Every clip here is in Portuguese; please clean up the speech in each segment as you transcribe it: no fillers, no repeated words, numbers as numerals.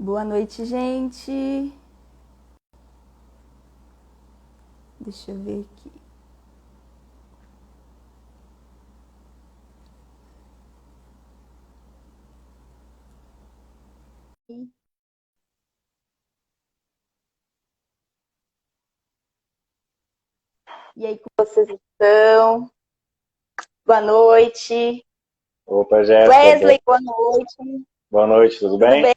Boa noite, gente. Deixa eu ver aqui. E aí, como vocês estão? Boa noite. Opa, Jéssica, Wesley, boa noite. boa noite, tudo Tudo bem? bem?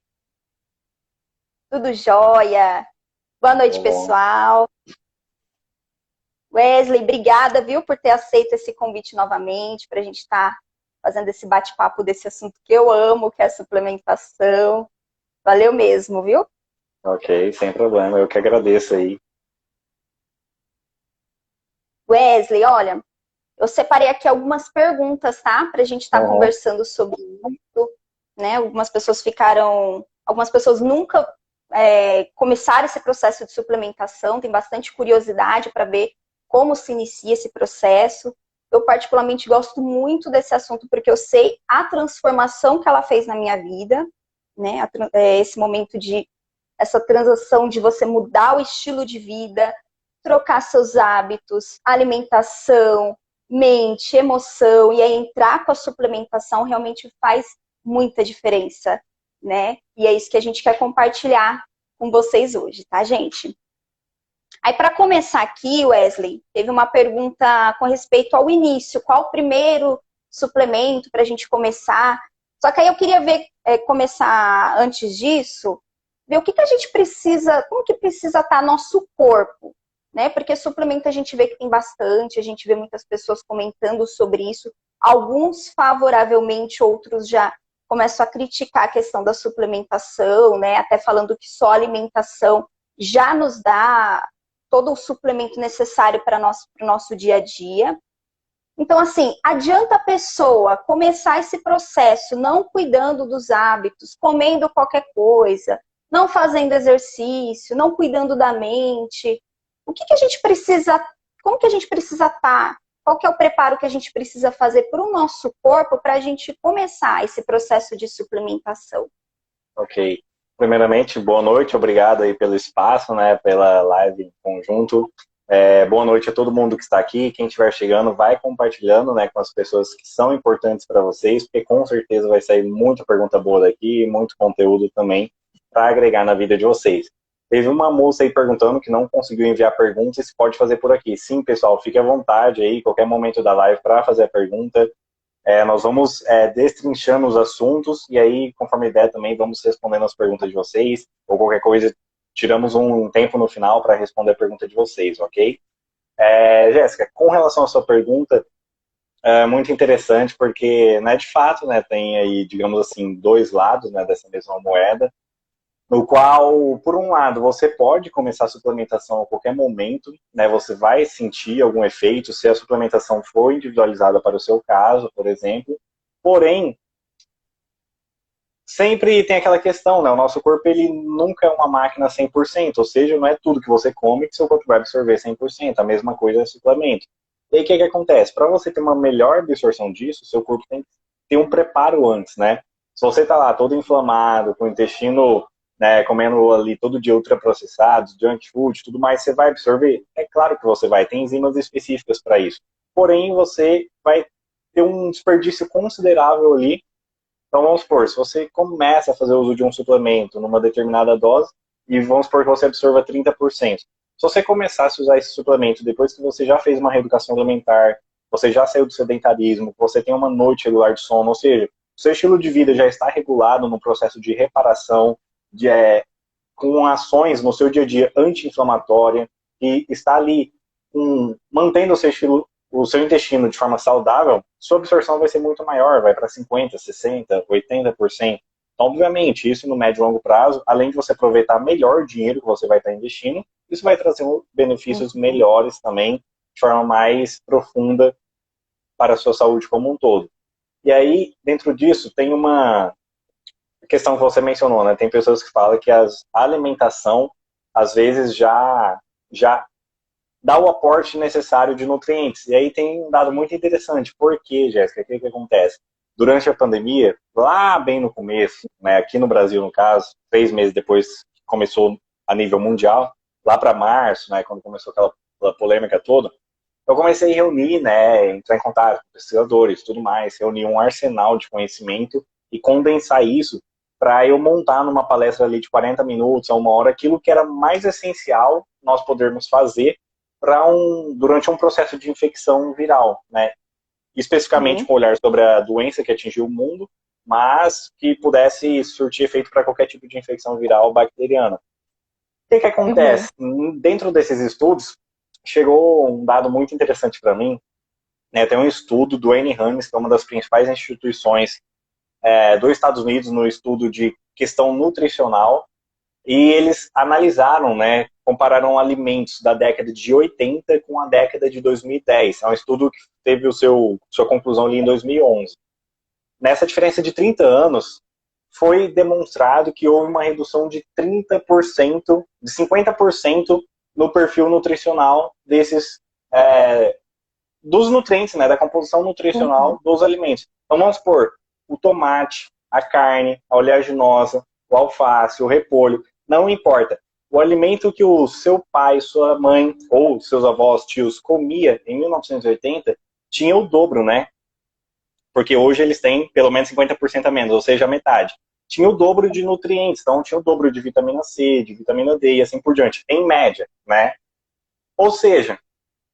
Tudo jóia? Boa noite, Tá bom. pessoal. Wesley, obrigada, viu, por ter aceito esse convite novamente para a gente estar fazendo esse bate-papo desse assunto que eu amo, que é a suplementação. Valeu mesmo, viu? Ok, sem problema, eu que agradeço aí. Wesley, olha, eu separei aqui algumas perguntas, tá? Para a gente estar Uhum. conversando sobre isso, né? Algumas pessoas nunca começaram esse processo de suplementação, tem bastante curiosidade para ver como se inicia esse processo. Eu particularmente gosto muito desse assunto porque eu sei a transformação que ela fez na minha vida, né? Esse momento de essa transação de você mudar o estilo de vida, trocar seus hábitos, alimentação, mente, emoção, e aí entrar com a suplementação realmente faz muita diferença, né? E é isso que a gente quer compartilhar com vocês hoje, tá, gente? Aí, para começar aqui, Wesley, teve uma pergunta com respeito ao início. Qual o primeiro suplemento para a gente começar? Só que aí eu queria ver, começar antes disso, ver o que a gente precisa, como que precisa estar nosso corpo, né? Porque suplemento a gente vê que tem bastante, a gente vê muitas pessoas comentando sobre isso, alguns favoravelmente, outros já começam a criticar a questão da suplementação, né? Até falando que só alimentação já nos dá todo o suplemento necessário para o nosso dia a dia. Então, assim, adianta a pessoa começar esse processo não cuidando dos hábitos, comendo qualquer coisa, não fazendo exercício, não cuidando da mente. O que a gente precisa, como que a gente precisa estar? Qual que é o preparo que a gente precisa fazer para o nosso corpo para a gente começar esse processo de suplementação? Ok. Primeiramente, boa noite, obrigado aí pelo espaço, né, pela live em conjunto. Boa noite a todo mundo que está aqui. Quem estiver chegando, vai compartilhando, né, com as pessoas que são importantes para vocês, porque com certeza vai sair muita pergunta boa daqui, muito conteúdo também para agregar na vida de vocês. Teve uma moça aí perguntando que não conseguiu enviar perguntas, se pode fazer por aqui. Sim, pessoal, fique à vontade aí, qualquer momento da live para fazer a pergunta. Nós vamos destrinchando os assuntos e aí, conforme a ideia também, vamos respondendo as perguntas de vocês, ou qualquer coisa, tiramos um tempo no final para responder a pergunta de vocês, ok? Jéssica, com relação à sua pergunta, é muito interessante porque, né, de fato, né, tem aí, digamos assim, dois lados, né, dessa mesma moeda, no qual, por um lado, você pode começar a suplementação a qualquer momento, né? Você vai sentir algum efeito se a suplementação for individualizada para o seu caso, por exemplo. Porém, sempre tem aquela questão, né? O nosso corpo, ele nunca é uma máquina 100%, ou seja, não é tudo que você come que seu corpo vai absorver 100%. A mesma coisa é suplemento. E aí, o que acontece? Para você ter uma melhor absorção disso, seu corpo tem que ter um preparo antes, né? Se você está lá todo inflamado, com o intestino, né, comendo ali todo dia ultraprocessados, junk food, tudo mais, você vai absorver? É claro que você vai, tem enzimas específicas para isso. Porém, você vai ter um desperdício considerável ali. Então, vamos supor, se você começa a fazer uso de um suplemento numa determinada dose, e vamos supor que você absorva 30%. Se você começasse a usar esse suplemento depois que você já fez uma reeducação alimentar, você já saiu do sedentarismo, você tem uma noite regular de sono, ou seja, o seu estilo de vida já está regulado no processo de reparação, de, com ações no seu dia a dia anti-inflamatória, e está ali mantendo o seu intestino de forma saudável, sua absorção vai ser muito maior, vai para 50%, 60%, 80%. Então, obviamente, isso no médio e longo prazo, além de você aproveitar melhor o dinheiro que você vai estar investindo, isso vai trazer benefícios melhores também, de forma mais profunda para a sua saúde como um todo. E aí, dentro disso, tem uma questão que você mencionou, né? Tem pessoas que falam que a alimentação, às vezes, já dá o aporte necessário de nutrientes. E aí tem um dado muito interessante. Por quê, Jéssica? O que acontece? durante a pandemia, lá bem no começo, né, aqui no Brasil, no caso, 3 meses depois que começou a nível mundial, lá para março, né, quando começou aquela polêmica toda, eu comecei a reunir, né, entrar em contato com pesquisadores, tudo mais, reunir um arsenal de conhecimento e condensar isso para eu montar numa palestra ali de 40 minutos a 1 hora aquilo que era mais essencial nós podermos fazer durante um processo de infecção viral, né? Especificamente com olhar sobre a doença que atingiu o mundo, mas que pudesse surtir efeito para qualquer tipo de infecção viral bacteriana. O que acontece? Dentro desses estudos, chegou um dado muito interessante para mim, né? Tem um estudo do N. Hannes, que é uma das principais instituições dos Estados Unidos no estudo de questão nutricional, e eles analisaram, né, compararam alimentos da década de 80 com a década de 2010. É um estudo que teve sua conclusão ali em 2011. Nessa diferença de 30 anos, foi demonstrado que houve uma redução de 30%, de 50% no perfil nutricional dos nutrientes, né, da composição nutricional dos alimentos. Então vamos supor, o tomate, a carne, a oleaginosa, o alface, o repolho, não importa. O alimento que o seu pai, sua mãe ou seus avós, tios comia em 1980 tinha o dobro, né? Porque hoje eles têm pelo menos 50% a menos, ou seja, a metade. Tinha o dobro de nutrientes, então tinha o dobro de vitamina C, de vitamina D e assim por diante, em média, né? Ou seja,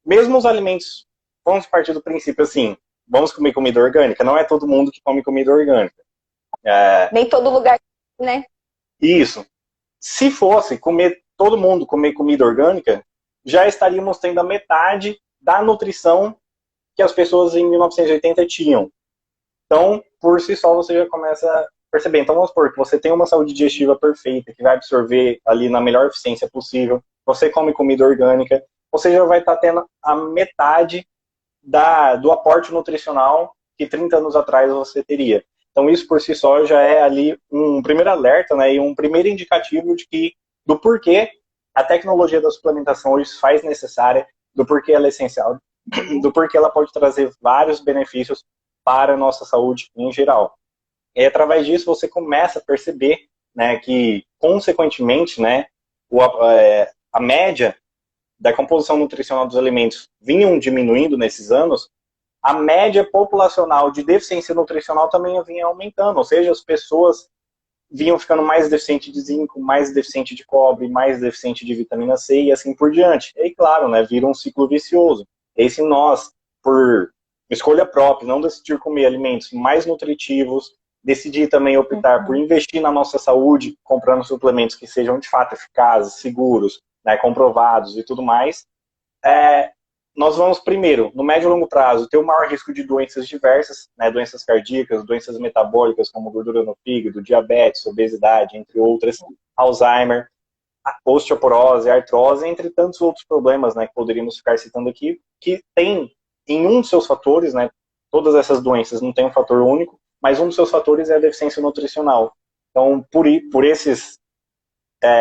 mesmo os alimentos, vamos partir do princípio assim, vamos comer comida orgânica, não é todo mundo que come comida orgânica. Nem todo lugar, né? Isso. Se fosse todo mundo comer comida orgânica, já estaríamos tendo a metade da nutrição que as pessoas em 1980 tinham. Então, por si só, você já começa a perceber. Então, vamos supor que você tem uma saúde digestiva perfeita, que vai absorver ali na melhor eficiência possível, você come comida orgânica, você já vai estar tendo a metade do aporte nutricional que 30 anos atrás você teria. Então, isso por si só já é ali um primeiro alerta, né, e um primeiro indicativo do porquê a tecnologia da suplementação hoje se faz necessária, do porquê ela é essencial, do porquê ela pode trazer vários benefícios para a nossa saúde em geral. E através disso você começa a perceber, né, que, consequentemente, né, a média da composição nutricional dos alimentos vinham diminuindo nesses anos, a média populacional de deficiência nutricional também vinha aumentando, ou seja, as pessoas vinham ficando mais deficientes de zinco, mais deficiente de cobre, mais deficiente de vitamina C e assim por diante. E claro, né, vira um ciclo vicioso. E se nós, por escolha própria, não decidir comer alimentos mais nutritivos, decidir também optar por investir na nossa saúde, comprando suplementos que sejam de fato eficazes, seguros, né, comprovados e tudo mais, nós vamos primeiro, no médio e longo prazo, ter o maior risco de doenças diversas, né, doenças cardíacas, doenças metabólicas como gordura no fígado, diabetes, obesidade, entre outras, Alzheimer, osteoporose, artrose, entre tantos outros problemas, né, que poderíamos ficar citando aqui, que tem em um dos seus fatores, né, todas essas doenças não têm um fator único, mas um dos seus fatores é a deficiência nutricional. Então, por esses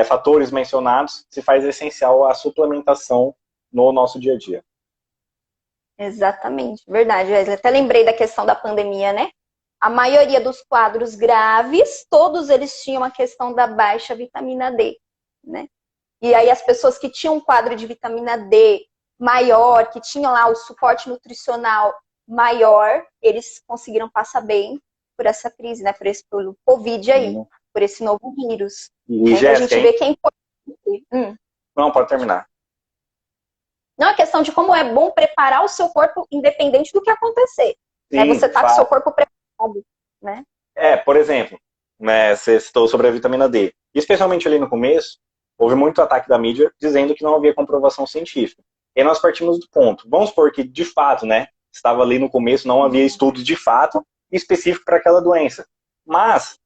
fatores mencionados, se faz essencial a suplementação no nosso dia a dia. Exatamente, verdade, Wesley. Até lembrei da questão da pandemia, né? A maioria dos quadros graves, todos eles tinham a questão da baixa vitamina D, né? E aí as pessoas que tinham um quadro de vitamina D maior, que tinham lá o suporte nutricional maior, eles conseguiram passar bem por essa crise, né? Pelo Covid aí, por esse novo vírus. E Jéssica, a gente vê que é importante. Não, pode terminar. Não, é questão de como é bom preparar o seu corpo independente do que acontecer. Sim, né? Você tá com o seu corpo preparado, né? Por exemplo, né, você citou sobre a vitamina D. Especialmente ali no começo, houve muito ataque da mídia dizendo que não havia comprovação científica. E aí nós partimos do ponto. Vamos supor que, de fato, né, estava ali no começo, não havia estudos de fato específico para aquela doença. Mas,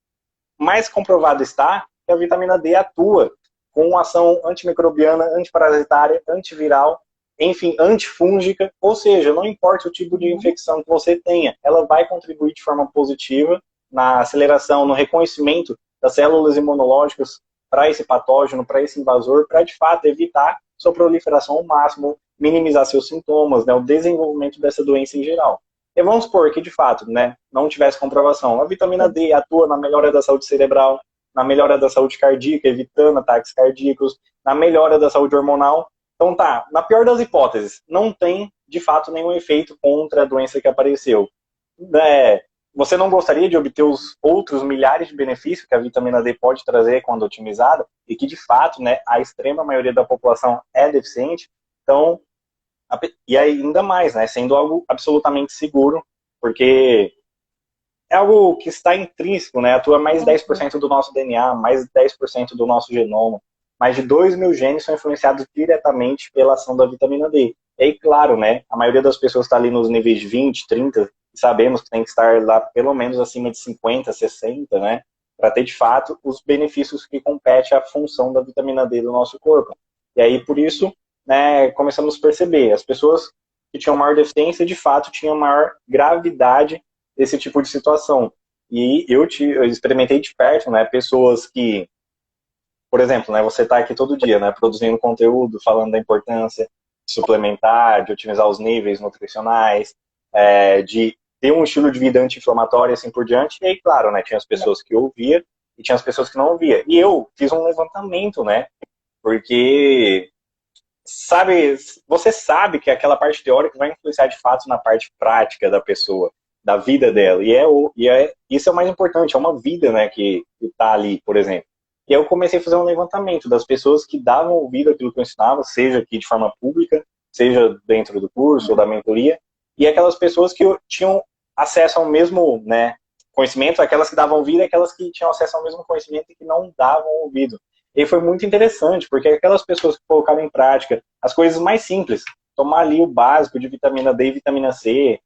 mais comprovado está que a vitamina D atua com ação antimicrobiana, antiparasitária, antiviral, enfim, antifúngica, ou seja, não importa o tipo de infecção que você tenha, ela vai contribuir de forma positiva na aceleração, no reconhecimento das células imunológicas para esse patógeno, para esse invasor, para de fato evitar sua proliferação ao máximo, minimizar seus sintomas, né, o desenvolvimento dessa doença em geral. E vamos supor que, de fato, né, não tivesse comprovação. A vitamina D atua na melhora da saúde cerebral, na melhora da saúde cardíaca, evitando ataques cardíacos, na melhora da saúde hormonal. Então tá, na pior das hipóteses, não tem, de fato, nenhum efeito contra a doença que apareceu. Você não gostaria de obter os outros milhares de benefícios que a vitamina D pode trazer quando otimizada, e que, de fato, né, a extrema maioria da população é deficiente? Então, e ainda mais, né, sendo algo absolutamente seguro, porque é algo que está intrínseco, né, atua mais de 10% do nosso DNA, mais de 10% do nosso genoma, mais de 2 mil genes são influenciados diretamente pela ação da vitamina D. E aí, claro, né, a maioria das pessoas está ali nos níveis 20, 30, e sabemos que tem que estar lá pelo menos acima de 50, 60, né, para ter, de fato, os benefícios que compete à função da vitamina D do nosso corpo. E aí, por isso, né, começamos a perceber, as pessoas que tinham maior deficiência, de fato, tinham maior gravidade desse tipo de situação. E eu experimentei de perto, né, pessoas que, por exemplo, né, você está aqui todo dia, né, produzindo conteúdo, falando da importância de suplementar, de otimizar os níveis nutricionais, de ter um estilo de vida anti-inflamatório e assim por diante. E aí, claro, né, tinha as pessoas que ouvia e tinha as pessoas que não ouvia. E eu fiz um levantamento, né, porque você sabe que aquela parte teórica vai influenciar de fato na parte prática da pessoa, da vida dela. Isso é o mais importante, é uma vida, né, que está ali, por exemplo. E aí eu comecei a fazer um levantamento das pessoas que davam ouvido àquilo que eu ensinava, seja aqui de forma pública, seja dentro do curso ou da mentoria, e aquelas pessoas que tinham acesso ao mesmo, né, conhecimento, aquelas que davam ouvido e aquelas que tinham acesso ao mesmo conhecimento e que não davam ouvido. E foi muito interessante, porque aquelas pessoas que colocaram em prática as coisas mais simples, tomar ali o básico de vitamina D e vitamina C,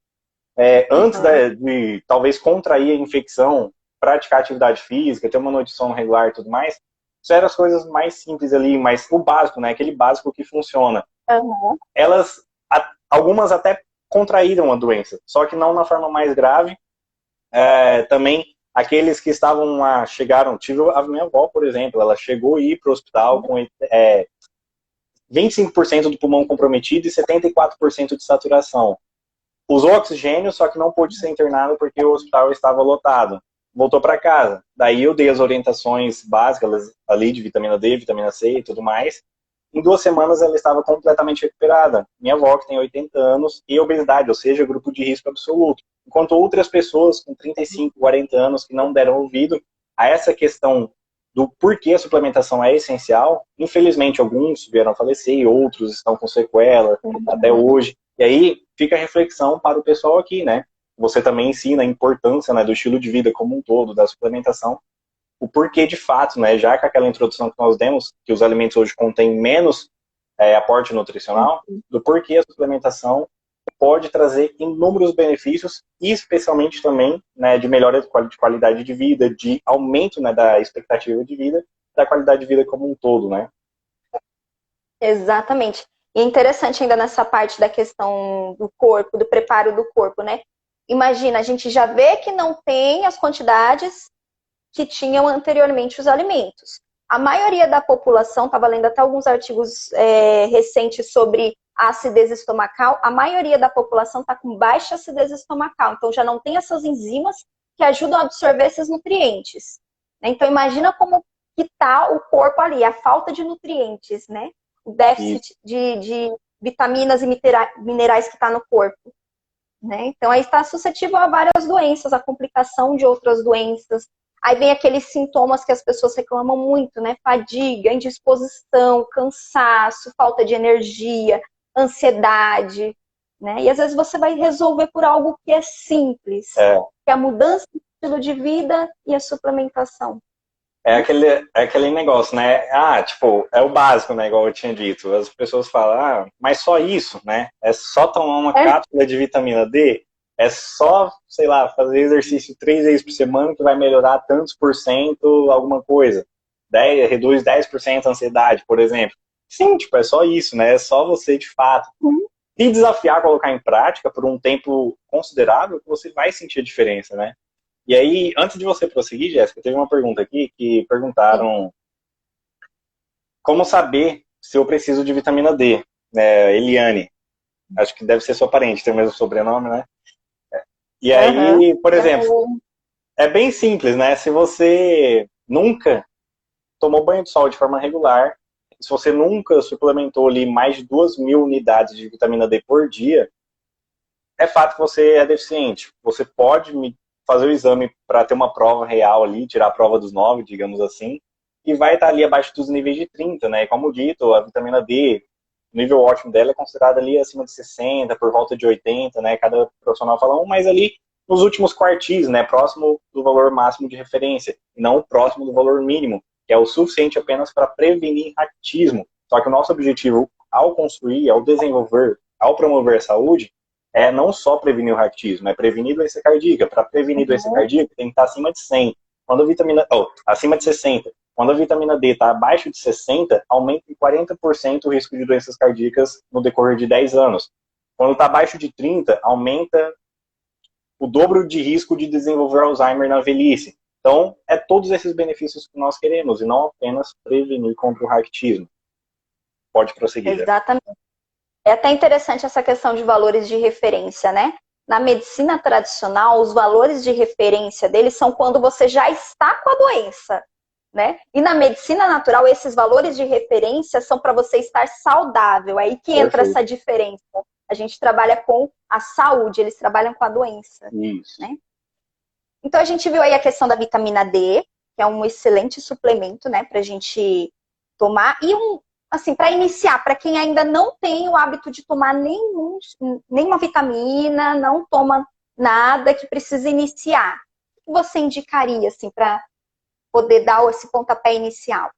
antes de talvez contrair a infecção, praticar atividade física, ter uma noite de sono regular e tudo mais, isso eram as coisas mais simples ali, mas o básico, né, aquele básico que funciona. Algumas até contraíram a doença, só que não na forma mais grave. Também aqueles que chegaram, tive a minha avó, por exemplo, ela chegou a ir para o hospital com 25% do pulmão comprometido e 74% de saturação. Usou oxigênio, só que não pôde ser internado porque o hospital estava lotado. Voltou para casa. Daí eu dei as orientações básicas ali de vitamina D, vitamina C e tudo mais. Em 2 semanas ela estava completamente recuperada. Minha avó, que tem 80 anos, e obesidade, ou seja, grupo de risco absoluto. Enquanto outras pessoas com 35, 40 anos que não deram ouvido a essa questão do porquê a suplementação é essencial, infelizmente alguns vieram a falecer e outros estão com sequela até hoje. E aí fica a reflexão para o pessoal aqui, né? Você também ensina a importância, né, do estilo de vida como um todo, da suplementação, o porquê de fato, né, já que aquela introdução que nós demos, que os alimentos hoje contêm menos aporte nutricional, do porquê a suplementação pode trazer inúmeros benefícios, e especialmente também, né, de melhora de qualidade de vida, de aumento, né, da expectativa de vida, da qualidade de vida como um todo, né? Exatamente. E é interessante ainda nessa parte da questão do corpo, do preparo do corpo, né? Imagina, a gente já vê que não tem as quantidades que tinham anteriormente os alimentos. A maioria da população, estava lendo até alguns artigos recentes sobre a acidez estomacal, a maioria da população está com baixa acidez estomacal, então já não tem essas enzimas que ajudam a absorver esses nutrientes. Então imagina como que está o corpo ali, a falta de nutrientes, né? O déficit de vitaminas e minerais que está no corpo. Né? Então aí está suscetível a várias doenças, a complicação de outras doenças. Aí vem aqueles sintomas que as pessoas reclamam muito, né? Fadiga, indisposição, cansaço, falta de energia, ansiedade, né? E às vezes você vai resolver por algo que é simples, que é a mudança de estilo de vida e a suplementação. Aquele negócio, né? Tipo, é o básico, né? Igual eu tinha dito. As pessoas falam, mas só isso, né? É só tomar uma cápsula de vitamina D? É só, sei lá, fazer exercício 3 vezes por semana que vai melhorar tantos por cento alguma coisa. Reduz 10% a ansiedade, por exemplo. Sim, tipo, é só isso, né? É só você, de fato, se desafiar a colocar em prática por um tempo considerável que você vai sentir a diferença, né? E aí, antes de você prosseguir, Jéssica, teve uma pergunta aqui que perguntaram como saber se eu preciso de vitamina D. Eliane, acho que deve ser sua parente, tem o mesmo sobrenome, né? E Aham. aí, por exemplo, é bem simples, né? Se você nunca tomou banho de sol de forma regular, se você nunca suplementou ali mais de 2.000 unidades de vitamina D por dia, é fato que você é deficiente. Você pode fazer o exame para ter uma prova real ali, tirar a prova dos 9, digamos assim, e vai estar ali abaixo dos níveis de 30, né? E como dito, a vitamina D, o nível ótimo dela é considerado ali acima de 60, por volta de 80, né? Cada profissional fala um, mas ali nos últimos quartis, né? Próximo do valor máximo de referência, e não próximo do valor mínimo, que é o suficiente apenas para prevenir raquitismo. Só que o nosso objetivo, ao construir, ao desenvolver, ao promover a saúde, é não só prevenir o raquitismo, é prevenir doença cardíaca. Para prevenir doença Uhum. cardíaca, tem que estar acima de 100. Quando a vitamina, acima de 60. Quando a vitamina D está abaixo de 60, aumenta em 40% o risco de doenças cardíacas no decorrer de 10 anos. Quando está abaixo de 30, aumenta o dobro de risco de desenvolver Alzheimer na velhice. Então, é todos esses benefícios que nós queremos, e não apenas prevenir contra o raquitismo. Pode prosseguir, Débora. Exatamente. É até interessante essa questão de valores de referência, né? Na medicina tradicional, os valores de referência deles são quando você já está com a doença, né? E na medicina natural, esses valores de referência são para você estar saudável. Aí que entra Perfeito. essa diferença. A gente trabalha com a saúde, eles trabalham com a doença, Isso. né? Então a gente viu aí a questão da vitamina D, que é um excelente suplemento, né, para a gente tomar. E assim, para iniciar, para quem ainda não tem o hábito de tomar nenhuma vitamina, não toma nada, que precisa iniciar, o que você indicaria, assim, para poder dar esse pontapé inicial?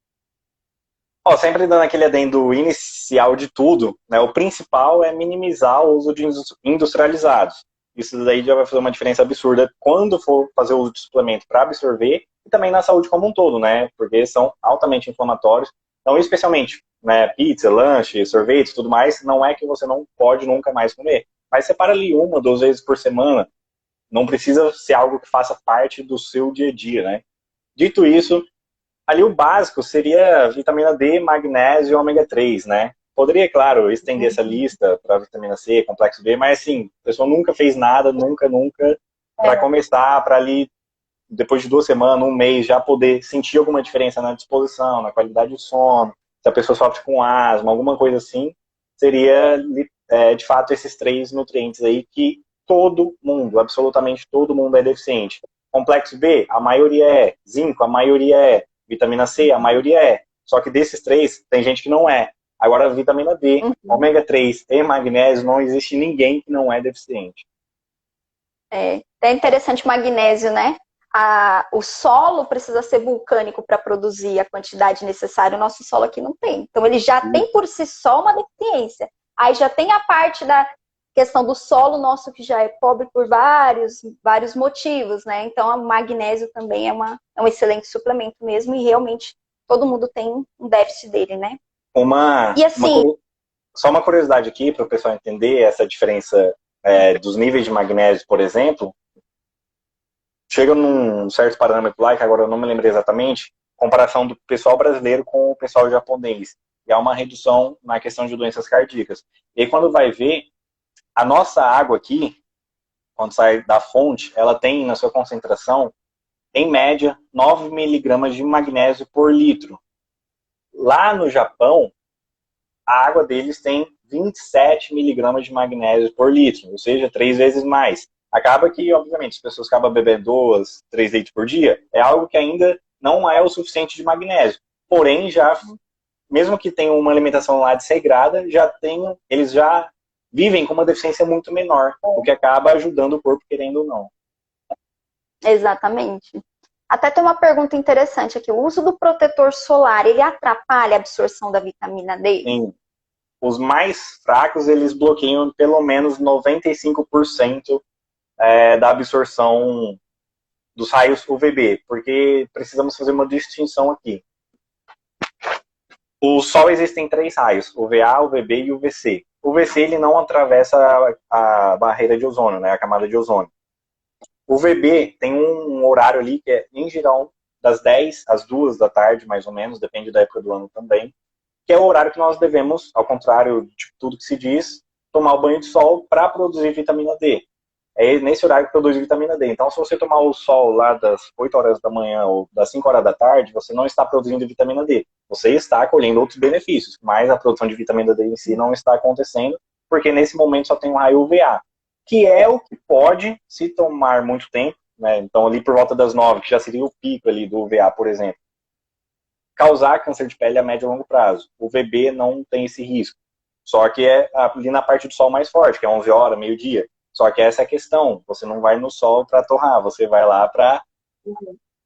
Sempre dando aquele adendo inicial de tudo, né, o principal é minimizar o uso de industrializados. Isso daí já vai fazer uma diferença absurda quando for fazer o uso de suplemento para absorver e também na saúde como um todo, né? Porque são altamente inflamatórios. Então, especialmente, né, pizza, lanche, sorvete, tudo mais, não é que você não pode nunca mais comer. Mas separa ali 1, 2 vezes por semana. Não precisa ser algo que faça parte do seu dia a dia, né? Dito isso, ali o básico seria vitamina D, magnésio e ômega 3, né? Poderia, claro, estender essa lista para vitamina C, complexo B, mas assim, a pessoa nunca fez nada, nunca, para É, começar, para ali, depois de 2 semanas, um mês, já poder sentir alguma diferença na disposição, na qualidade do sono, se a pessoa sofre com asma, alguma coisa assim, seria, de fato, esses 3 nutrientes aí que todo mundo, absolutamente todo mundo é deficiente. Complexo B, a maioria é. Zinco, a maioria é. Vitamina C, a maioria é. Só que desses três, tem gente que não é. Agora, vitamina D, uhum. ômega 3 e magnésio, não existe ninguém que não é deficiente. É interessante o magnésio, né? O solo precisa ser vulcânico para produzir a quantidade necessária. O nosso solo aqui não tem. Então, ele já tem por si só uma deficiência. Aí já tem a parte da questão do solo nosso que já é pobre por vários motivos, né? Então, o magnésio também é um excelente suplemento mesmo e realmente todo mundo tem um déficit dele, né? Uma, E uma, assim, só uma curiosidade aqui para o pessoal entender essa diferença dos níveis de magnésio, por exemplo. Chega num certo parâmetro lá, que agora eu não me lembrei exatamente, comparação do pessoal brasileiro com o pessoal japonês. E há uma redução na questão de doenças cardíacas. E aí, quando vai ver, a nossa água aqui, quando sai da fonte, ela tem na sua concentração, em média, 9 miligramas de magnésio por litro. Lá no Japão, a água deles tem 27 miligramas de magnésio por litro, ou seja, 3 vezes mais. Acaba que, obviamente, as pessoas acabam bebendo 2, 3 litros por dia, é algo que ainda não é o suficiente de magnésio. Porém, já, mesmo que tenham uma alimentação lá desregrada, eles já vivem com uma deficiência muito menor, o que acaba ajudando o corpo, querendo ou não. exatamente. Até tem uma pergunta interessante aqui. O uso do protetor solar, ele atrapalha a absorção da vitamina D? Sim, os mais fracos, eles bloqueiam pelo menos 95% da absorção dos raios UVB, porque precisamos fazer uma distinção aqui. O Sol existem 3 raios, UVA, UVB e UVC. O UVC ele não atravessa a barreira de ozônio, né, a camada de ozônio. O UVB tem um horário ali que é, em geral, das 10 às 2 da tarde, mais ou menos, depende da época do ano também, que é o horário que nós devemos, ao contrário de tudo que se diz, tomar o banho de sol para produzir vitamina D. é nesse horário que produz vitamina D. Então, se você tomar o sol lá das 8 horas da manhã ou das 5 horas da tarde, você não está produzindo vitamina D. Você está colhendo outros benefícios, mas a produção de vitamina D em si não está acontecendo, porque nesse momento só tem um raio UVA, que é o que pode, se tomar muito tempo, né? Então, ali por volta das 9, que já seria o pico ali do UVA, por exemplo, causar câncer de pele a médio e longo prazo. O VB não tem esse risco. Só que é ali na parte do sol mais forte, que é 11 horas, meio-dia. Só que essa é a questão. Você não vai no sol para torrar, você vai lá para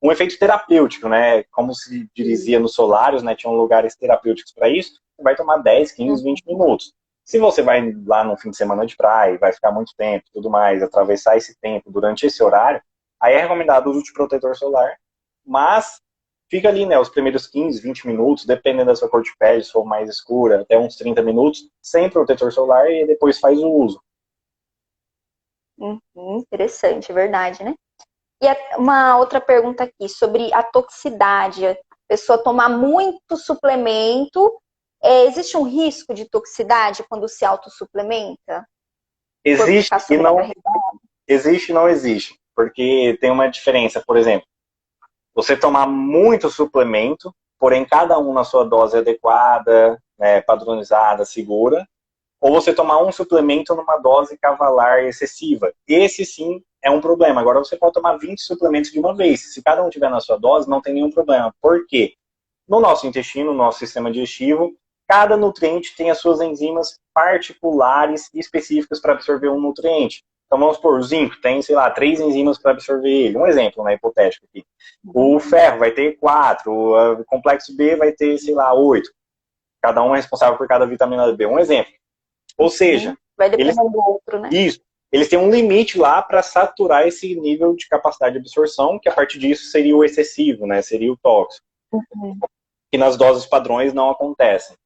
um efeito terapêutico, né? Como se dizia nos solários, né? Tinham lugares terapêuticos para isso. Você vai tomar 10, 15, 20 minutos. Se você vai lá no fim de semana de praia, vai ficar muito tempo, tudo mais, atravessar esse tempo durante esse horário, aí é recomendado o uso de protetor solar, mas fica ali, né, os primeiros 15, 20 minutos, dependendo da sua cor de pele, se for mais escura, até uns 30 minutos, sem protetor solar e depois faz o uso. Interessante, é verdade, né? E uma outra pergunta aqui sobre a toxicidade. A pessoa tomar muito suplemento, existe um risco de toxicidade quando se autossuplementa? Existe e não existe, não existe, porque tem uma diferença, por exemplo, você tomar muito suplemento, porém cada um na sua dose adequada, né, padronizada, segura, ou você tomar um suplemento numa dose cavalar excessiva. Esse sim é um problema. Agora você pode tomar 20 suplementos de uma vez. Se cada um tiver na sua dose, não tem nenhum problema. Por quê? No nosso intestino, no nosso sistema digestivo, cada nutriente tem as suas enzimas particulares e específicas para absorver um nutriente. Então vamos supor, o zinco tem, sei lá, 3 enzimas para absorver ele. Um exemplo, né, hipotético aqui. O ferro vai ter 4, o complexo B vai ter, sei lá, 8. Cada um é responsável por cada vitamina B. Um exemplo. Ou seja, vai depender do outro, né? Isso. Eles têm um limite lá para saturar esse nível de capacidade de absorção, que a partir disso seria o excessivo, né? Seria o tóxico. Que nas doses padrões não acontecem.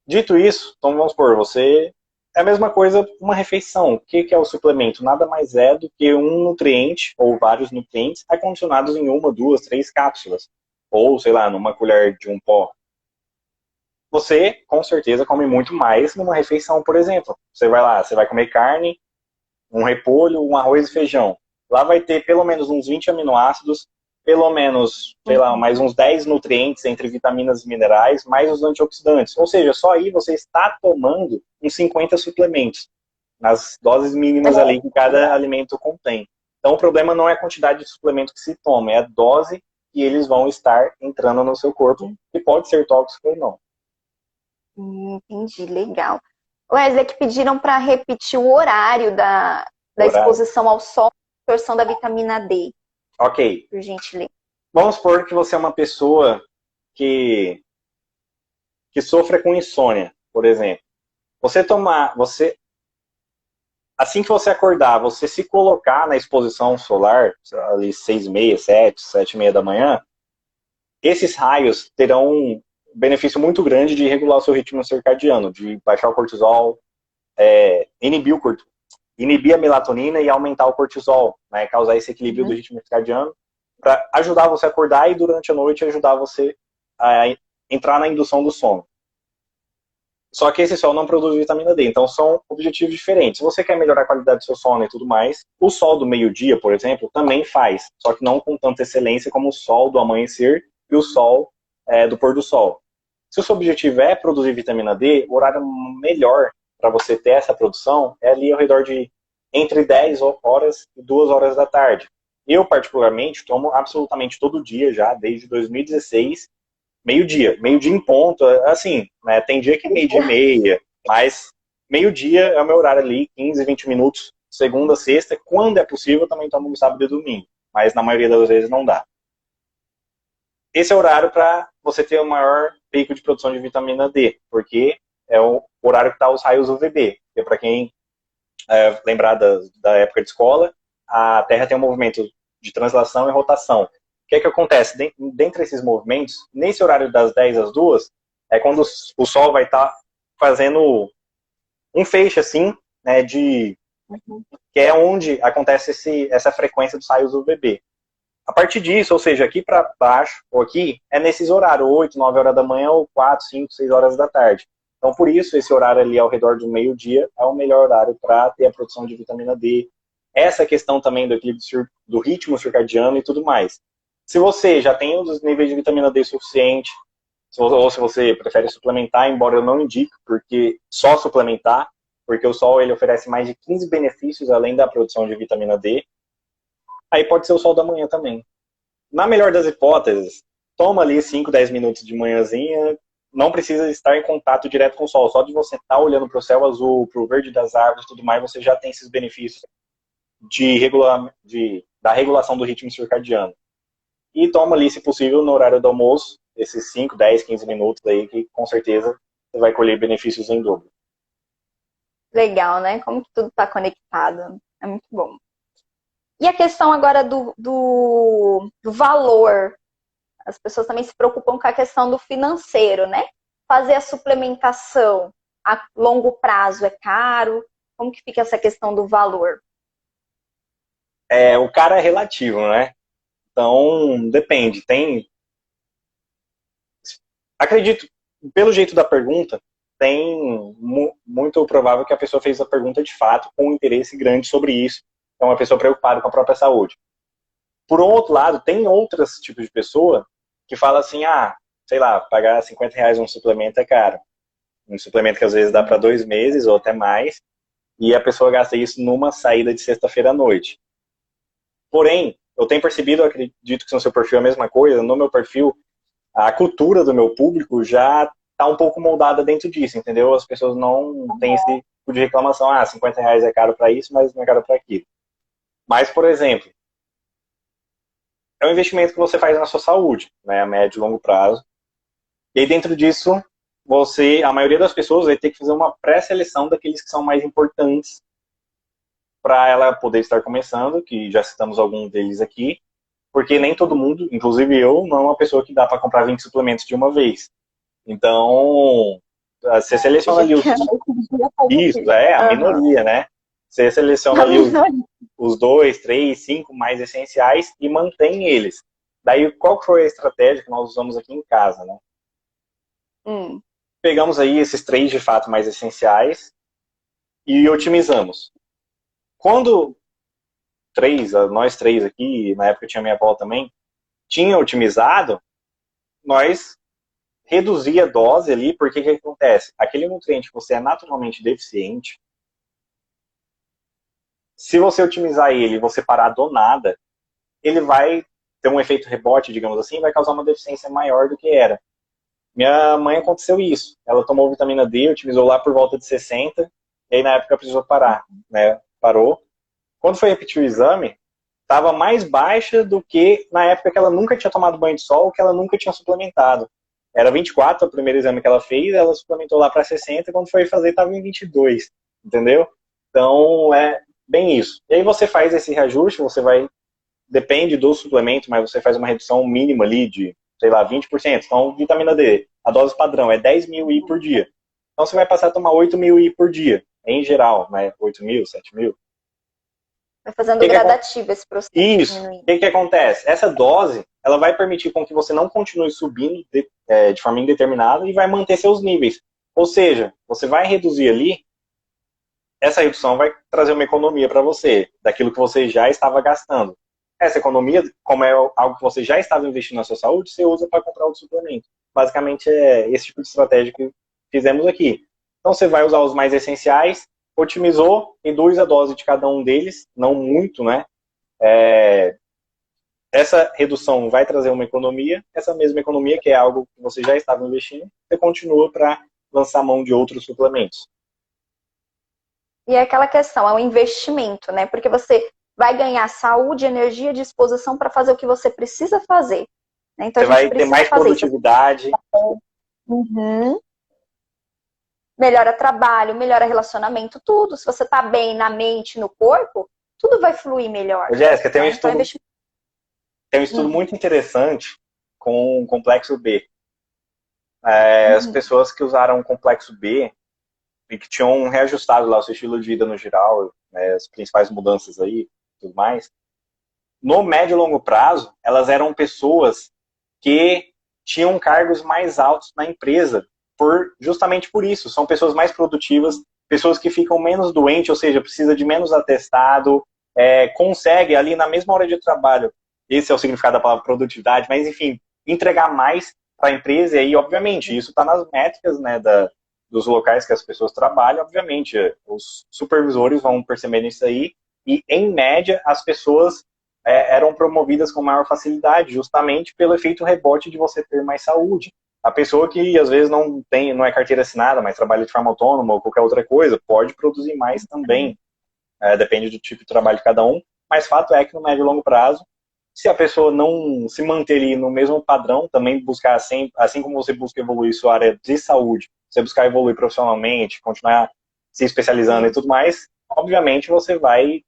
Dito isso, então vamos supor, você... É a mesma coisa uma refeição. O que é o suplemento? Nada mais é do que um nutriente, ou vários nutrientes, acondicionados em 1, 2, 3 cápsulas. Ou, sei lá, numa colher de um pó. Você, com certeza, come muito mais numa refeição, por exemplo. Você vai lá, você vai comer carne, um repolho, um arroz e feijão. Lá vai ter pelo menos uns 20 aminoácidos, pelo menos, sei lá, mais uns 10 nutrientes entre vitaminas e minerais, mais os antioxidantes. Ou seja, só aí você está tomando uns 50 suplementos, nas doses mínimas ali que cada alimento contém. Então o problema não é a quantidade de suplemento que se toma, é a dose que eles vão estar entrando no seu corpo, que pode ser tóxico ou não. Entendi, legal. Wesley, que pediram para repetir o horário da exposição ao sol e absorção da vitamina D. Ok. Por gentileza. Vamos supor que você é uma pessoa que sofra com insônia, por exemplo. Assim que você acordar, você se colocar na exposição solar, ali 6h30, 7, 7h30 da manhã, esses raios terão um benefício muito grande de regular o seu ritmo circadiano, de baixar o cortisol, inibir a melatonina e aumentar o cortisol, né, causar esse equilíbrio do ritmo circadiano, para ajudar você a acordar e durante a noite ajudar você a entrar na indução do sono. Só que esse sol não produz vitamina D, então são objetivos diferentes. Se você quer melhorar a qualidade do seu sono e tudo mais, o sol do meio-dia, por exemplo, também faz, só que não com tanta excelência como o sol do amanhecer e o sol do pôr do sol. Se o seu objetivo é produzir vitamina D, o horário melhor para você ter essa produção é ali ao redor de entre 10 horas e 2 horas da tarde. Eu, particularmente, tomo absolutamente todo dia já, desde 2016, meio-dia em ponto, assim, né, tem dia que é meio-dia e meia, mas meio-dia é o meu horário ali, 15, 20 minutos, segunda, sexta, quando é possível eu também tomo no sábado e domingo, mas na maioria das vezes não dá. Esse é o horário para você ter o maior pico de produção de vitamina D, porque é o horário que está os raios UVB, que para quem lembrar da época de escola, a Terra tem um movimento de translação e rotação. O que é que acontece? Dentre esses movimentos, nesse horário das 10 às 2, é quando o Sol vai estar fazendo um feixe assim, né, que é onde acontece essa frequência dos raios UVB. A partir disso, ou seja, aqui para baixo, ou aqui, é nesses horários, 8, 9 horas da manhã, ou 4, 5, 6 horas da tarde. Então, por isso, esse horário ali ao redor do meio-dia é o melhor horário para ter a produção de vitamina D essa questão também do equilíbrio do ritmo circadiano e tudo mais. Se você já tem os níveis de vitamina D suficiente, ou se você prefere suplementar, embora eu não indique, porque só suplementar, porque o sol ele oferece mais de 15 benefícios além da produção de vitamina D, aí pode ser o sol da manhã também. Na melhor das hipóteses, toma ali 5, 10 minutos de manhãzinha, não precisa estar em contato direto com o sol, só de você estar olhando para o céu azul, para o verde das árvores e tudo mais, você já tem esses benefícios da regulação do ritmo circadiano. E toma ali, se possível, no horário do almoço, esses 5, 10, 15 minutos aí, que com certeza você vai colher benefícios em dobro. Legal, né? Como que tudo está conectado. É muito bom. E a questão agora do valor. As pessoas também se preocupam com a questão do financeiro, né? Fazer a suplementação a longo prazo é caro? Como que fica essa questão do valor? O cara é relativo, né? Então, depende. Acredito, pelo jeito da pergunta, tem muito provável que a pessoa fez a pergunta de fato com um interesse grande sobre isso. É uma pessoa preocupada com a própria saúde. Por um outro lado, tem outros tipos de pessoa que fala assim, sei lá, pagar R$50 um suplemento é caro. Um suplemento que às vezes dá para 2 meses ou até mais, e a pessoa gasta isso numa saída de sexta-feira à noite. Porém, eu tenho percebido, eu acredito que no seu perfil é a mesma coisa, no meu perfil, a cultura do meu público já está um pouco moldada dentro disso, entendeu? As pessoas não têm esse tipo de reclamação, R$50 é caro para isso, mas não é caro para aquilo. Mas, por exemplo, é um investimento que você faz na sua saúde, né, a médio e longo prazo. E aí dentro disso, a maioria das pessoas vai ter que fazer uma pré-seleção daqueles que são mais importantes para ela poder estar começando, que já citamos alguns deles aqui, porque nem todo mundo, inclusive eu, não é uma pessoa que dá para comprar 20 suplementos de uma vez. Então, você seleciona ali Isso, a minoria, né? Você seleciona ali os 2, 3, 5 mais essenciais e mantém eles. Daí, qual foi a estratégia que nós usamos aqui em casa, né? Pegamos aí esses 3 de fato mais essenciais e otimizamos. Quando nós 3 aqui, na época tinha minha avó também, tinha otimizado, nós reduzia a dose ali, porque o que acontece? Aquele nutriente que você é naturalmente deficiente, se você otimizar ele e você parar do nada, ele vai ter um efeito rebote, digamos assim, e vai causar uma deficiência maior do que era. Minha mãe aconteceu isso. Ela tomou vitamina D, otimizou lá por volta de 60, e aí na época precisou parar, né? Parou. Quando foi repetir o exame, estava mais baixa do que na época que ela nunca tinha tomado banho de sol, que ela nunca tinha suplementado. Era 24 o primeiro exame que ela fez, ela suplementou lá para 60, quando foi fazer estava em 22, entendeu? Então, é bem isso. E aí você faz esse reajuste, depende do suplemento, mas você faz uma redução mínima ali de, sei lá, 20%. Então, vitamina D, a dose padrão é 10.000 I por dia. Então, você vai passar a tomar 8.000 I por dia, em geral, né? 8.000, 7.000. Vai fazendo gradativo esse processo. Isso. O que acontece? Essa dose, ela vai permitir com que você não continue subindo de forma indeterminada e vai manter seus níveis. Ou seja, você vai reduzir ali, essa redução vai trazer uma economia para você, daquilo que você já estava gastando. Essa economia, como é algo que você já estava investindo na sua saúde, você usa para comprar outro suplemento. Basicamente é esse tipo de estratégia que fizemos aqui. Então você vai usar os mais essenciais, otimizou, reduz a dose de cada um deles, não muito, né? Essa redução vai trazer uma economia, essa mesma economia, que é algo que você já estava investindo, você continua para lançar mão de outros suplementos. E é aquela questão, é um investimento, né? Porque você vai ganhar saúde, energia, disposição para fazer o que você precisa fazer. Né? Então, você vai ter mais produtividade. Melhora trabalho, melhora relacionamento, tudo. Se você está bem na mente, no corpo, tudo vai fluir melhor. Jéssica, tem um estudo muito interessante com o complexo B. As pessoas que usaram o complexo B e que tinham reajustado lá o seu estilo de vida no geral, né, as principais mudanças aí, tudo mais, no médio e longo prazo, elas eram pessoas que tinham cargos mais altos na empresa, justamente por isso. São pessoas mais produtivas, pessoas que ficam menos doentes, ou seja, precisa de menos atestado, consegue ali na mesma hora de trabalho, esse é o significado da palavra produtividade, mas enfim, entregar mais para a empresa, e aí, obviamente, isso está nas métricas, né, dos locais que as pessoas trabalham, obviamente, os supervisores vão percebendo isso aí, e em média, as pessoas eram promovidas com maior facilidade, justamente pelo efeito rebote de você ter mais saúde. A pessoa que às vezes não é carteira assinada, mas trabalha de forma autônoma ou qualquer outra coisa, pode produzir mais também. Depende do tipo de trabalho de cada um, mas fato é que no médio e longo prazo, se a pessoa não se manter ali no mesmo padrão, também buscar, assim como você busca evoluir sua área de saúde, você buscar evoluir profissionalmente, continuar se especializando e tudo mais, obviamente você vai,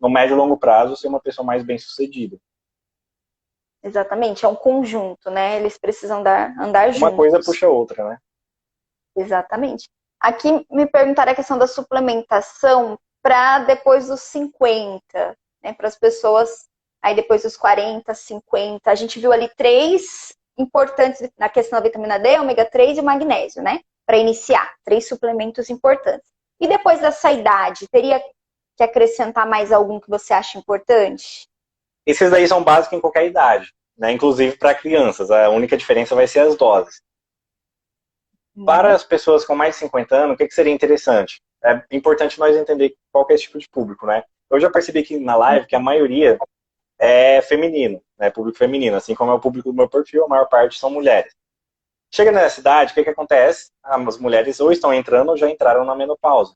no médio e longo prazo, ser uma pessoa mais bem-sucedida. Exatamente, é um conjunto, né? Eles precisam andar juntos. Uma coisa puxa a outra, né? Exatamente. Aqui me perguntaram a questão da suplementação para depois dos 50, né? Para as pessoas aí depois dos 40, 50. A gente viu ali 3 importantes na questão da vitamina D, ômega 3 e magnésio, né? Para iniciar, 3 suplementos importantes. E depois dessa idade, teria que acrescentar mais algum que você acha importante? Esses daí são básicos em qualquer idade, né? Inclusive para crianças. A única diferença vai ser as doses. Para as pessoas com mais de 50 anos, o que seria interessante? É importante nós entender qual que é esse tipo de público, né? Eu já percebi aqui na live que a maioria é feminino, né? Público feminino, assim como é o público do meu perfil, a maior parte são mulheres. Chega nessa idade, o que acontece? As mulheres ou estão entrando ou já entraram na menopausa.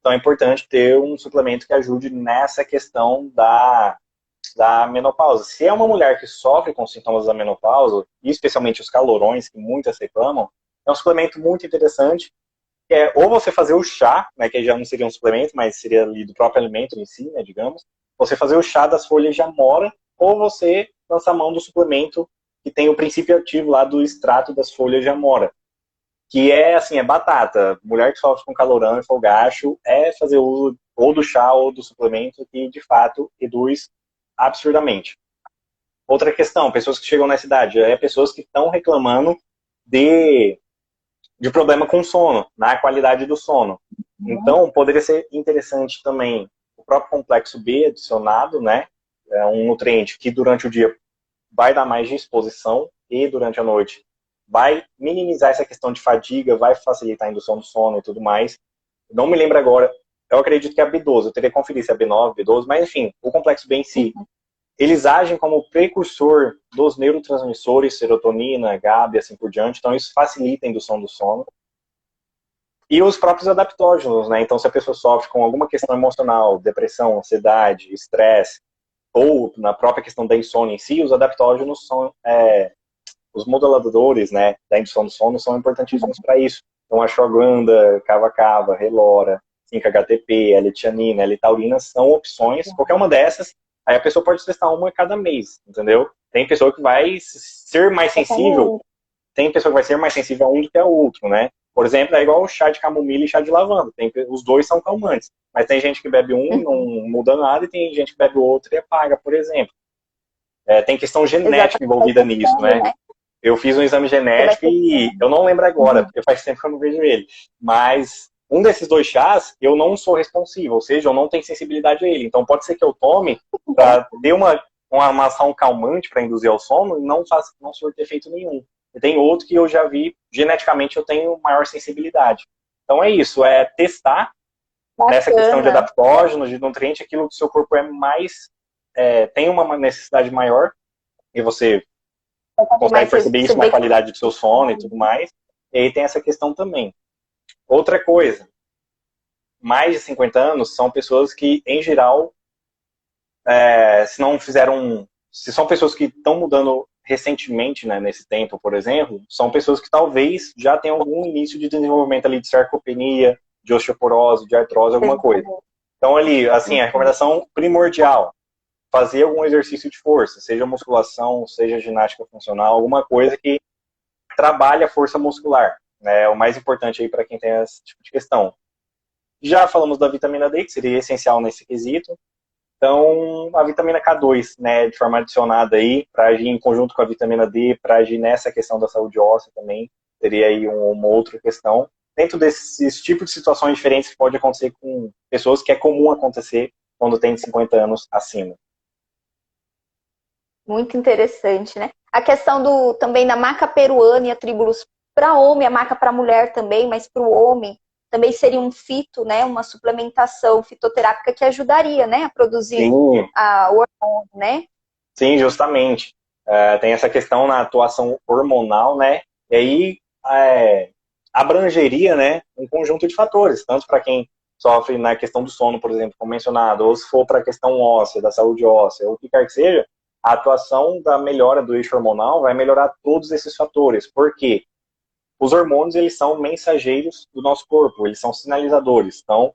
Então é importante ter um suplemento que ajude nessa questão da menopausa. Se é uma mulher que sofre com sintomas da menopausa, e especialmente os calorões, que muitas reclamam, é um suplemento muito interessante, que é ou você fazer o chá, né, que já não seria um suplemento, mas seria ali do próprio alimento em si, né, digamos, você fazer o chá das folhas de amora, ou você lançar mão do suplemento que tem o princípio ativo lá do extrato das folhas de amora, que é assim, é batata. Mulher que sofre com calorão e fogacho é fazer uso ou do chá ou do suplemento que de fato reduz absurdamente. Outra questão, pessoas que chegam nessa idade, pessoas que estão reclamando de problema com sono, na qualidade do sono. Então, poderia ser interessante também o próprio complexo B adicionado, né? É um nutriente que durante o dia vai dar mais disposição e durante a noite vai minimizar essa questão de fadiga, vai facilitar a indução do sono e tudo mais. Não me lembro agora, eu acredito que é a B12, eu teria que conferir se é B9, B12, mas enfim, o complexo B em si, eles agem como precursor dos neurotransmissores, serotonina, GABA e assim por diante, então isso facilita a indução do sono. E os próprios adaptógenos, né? Então, se a pessoa sofre com alguma questão emocional, depressão, ansiedade, estresse, ou na própria questão da insônia em si, os adaptógenos são, os moduladores, né, da indução do sono são importantíssimos para isso. Então, ashwagandha, kava-kava, relora, 5-HTP, L-tianina, L-taurina são opções, qualquer uma dessas, aí a pessoa pode testar uma a cada mês, entendeu? Tem pessoa que vai ser mais sensível, a um do que a outro, né? Por exemplo, é igual o chá de camomila e chá de lavanda. Os dois são calmantes. Mas tem gente que bebe um e não muda nada, e tem gente que bebe o outro e apaga, por exemplo. Tem questão genética envolvida nisso, né? Eu fiz um exame genético e eu não lembro agora, porque faz tempo que eu não vejo ele. Mas um desses 2 chás, eu não sou responsivo, ou seja, eu não tenho sensibilidade a ele. Então pode ser que eu tome para ter uma ação calmante para induzir ao sono e não surte efeito nenhum. E tem outro que eu já vi, geneticamente eu tenho maior sensibilidade. Então é isso, é testar nessa questão de adaptógenos, de nutriente, aquilo que o seu corpo é mais, tem uma necessidade maior, e você consegue perceber isso na qualidade do seu sono e tudo mais. E aí tem essa questão também. Outra coisa, mais de 50 anos são pessoas que, em geral, se são pessoas que estão mudando recentemente, né, nesse tempo, por exemplo, são pessoas que talvez já tenham algum início de desenvolvimento ali de sarcopenia, de osteoporose, de artrose, alguma coisa. Então ali, assim, a recomendação primordial, fazer algum exercício de força, seja musculação, seja ginástica funcional, alguma coisa que trabalhe a força muscular, né, é o mais importante aí para quem tem esse tipo de questão. Já falamos da vitamina D, que seria essencial nesse quesito. Então, a vitamina K2, né, de forma adicionada aí, para agir em conjunto com a vitamina D, para agir nessa questão da saúde óssea também, teria aí uma outra questão. Dentro desses tipos de situações diferentes que pode acontecer com pessoas, que é comum acontecer quando tem 50 anos acima. Muito interessante, né? A questão também da maca peruana e atributos para homem, a maca para mulher também, mas para o homem também seria um fito, né? Uma suplementação fitoterápica que ajudaria, né? A produzir Sim, o hormônio, né? sim, justamente. Tem essa questão na atuação hormonal, né? E aí abrangeria, né, um conjunto de fatores, tanto para quem sofre na questão do sono, por exemplo, como mencionado, ou se for para a questão óssea, da saúde óssea, ou o que quer que seja, a atuação da melhora do eixo hormonal vai melhorar todos esses fatores. Por quê? Os hormônios, eles são mensageiros do nosso corpo, eles são sinalizadores. Então,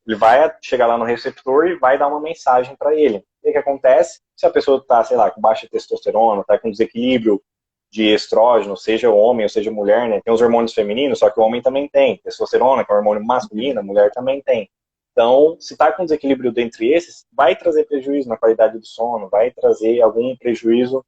ele vai chegar lá no receptor e vai dar uma mensagem para ele. O que acontece? Se a pessoa está, sei lá, com baixa testosterona, está com desequilíbrio de estrógeno, seja homem ou seja mulher, né? Tem os hormônios femininos, só que o homem também tem. Testosterona, que é um hormônio masculino, a mulher também tem. Então, se está com desequilíbrio dentre esses, vai trazer prejuízo na qualidade do sono, vai trazer algum prejuízo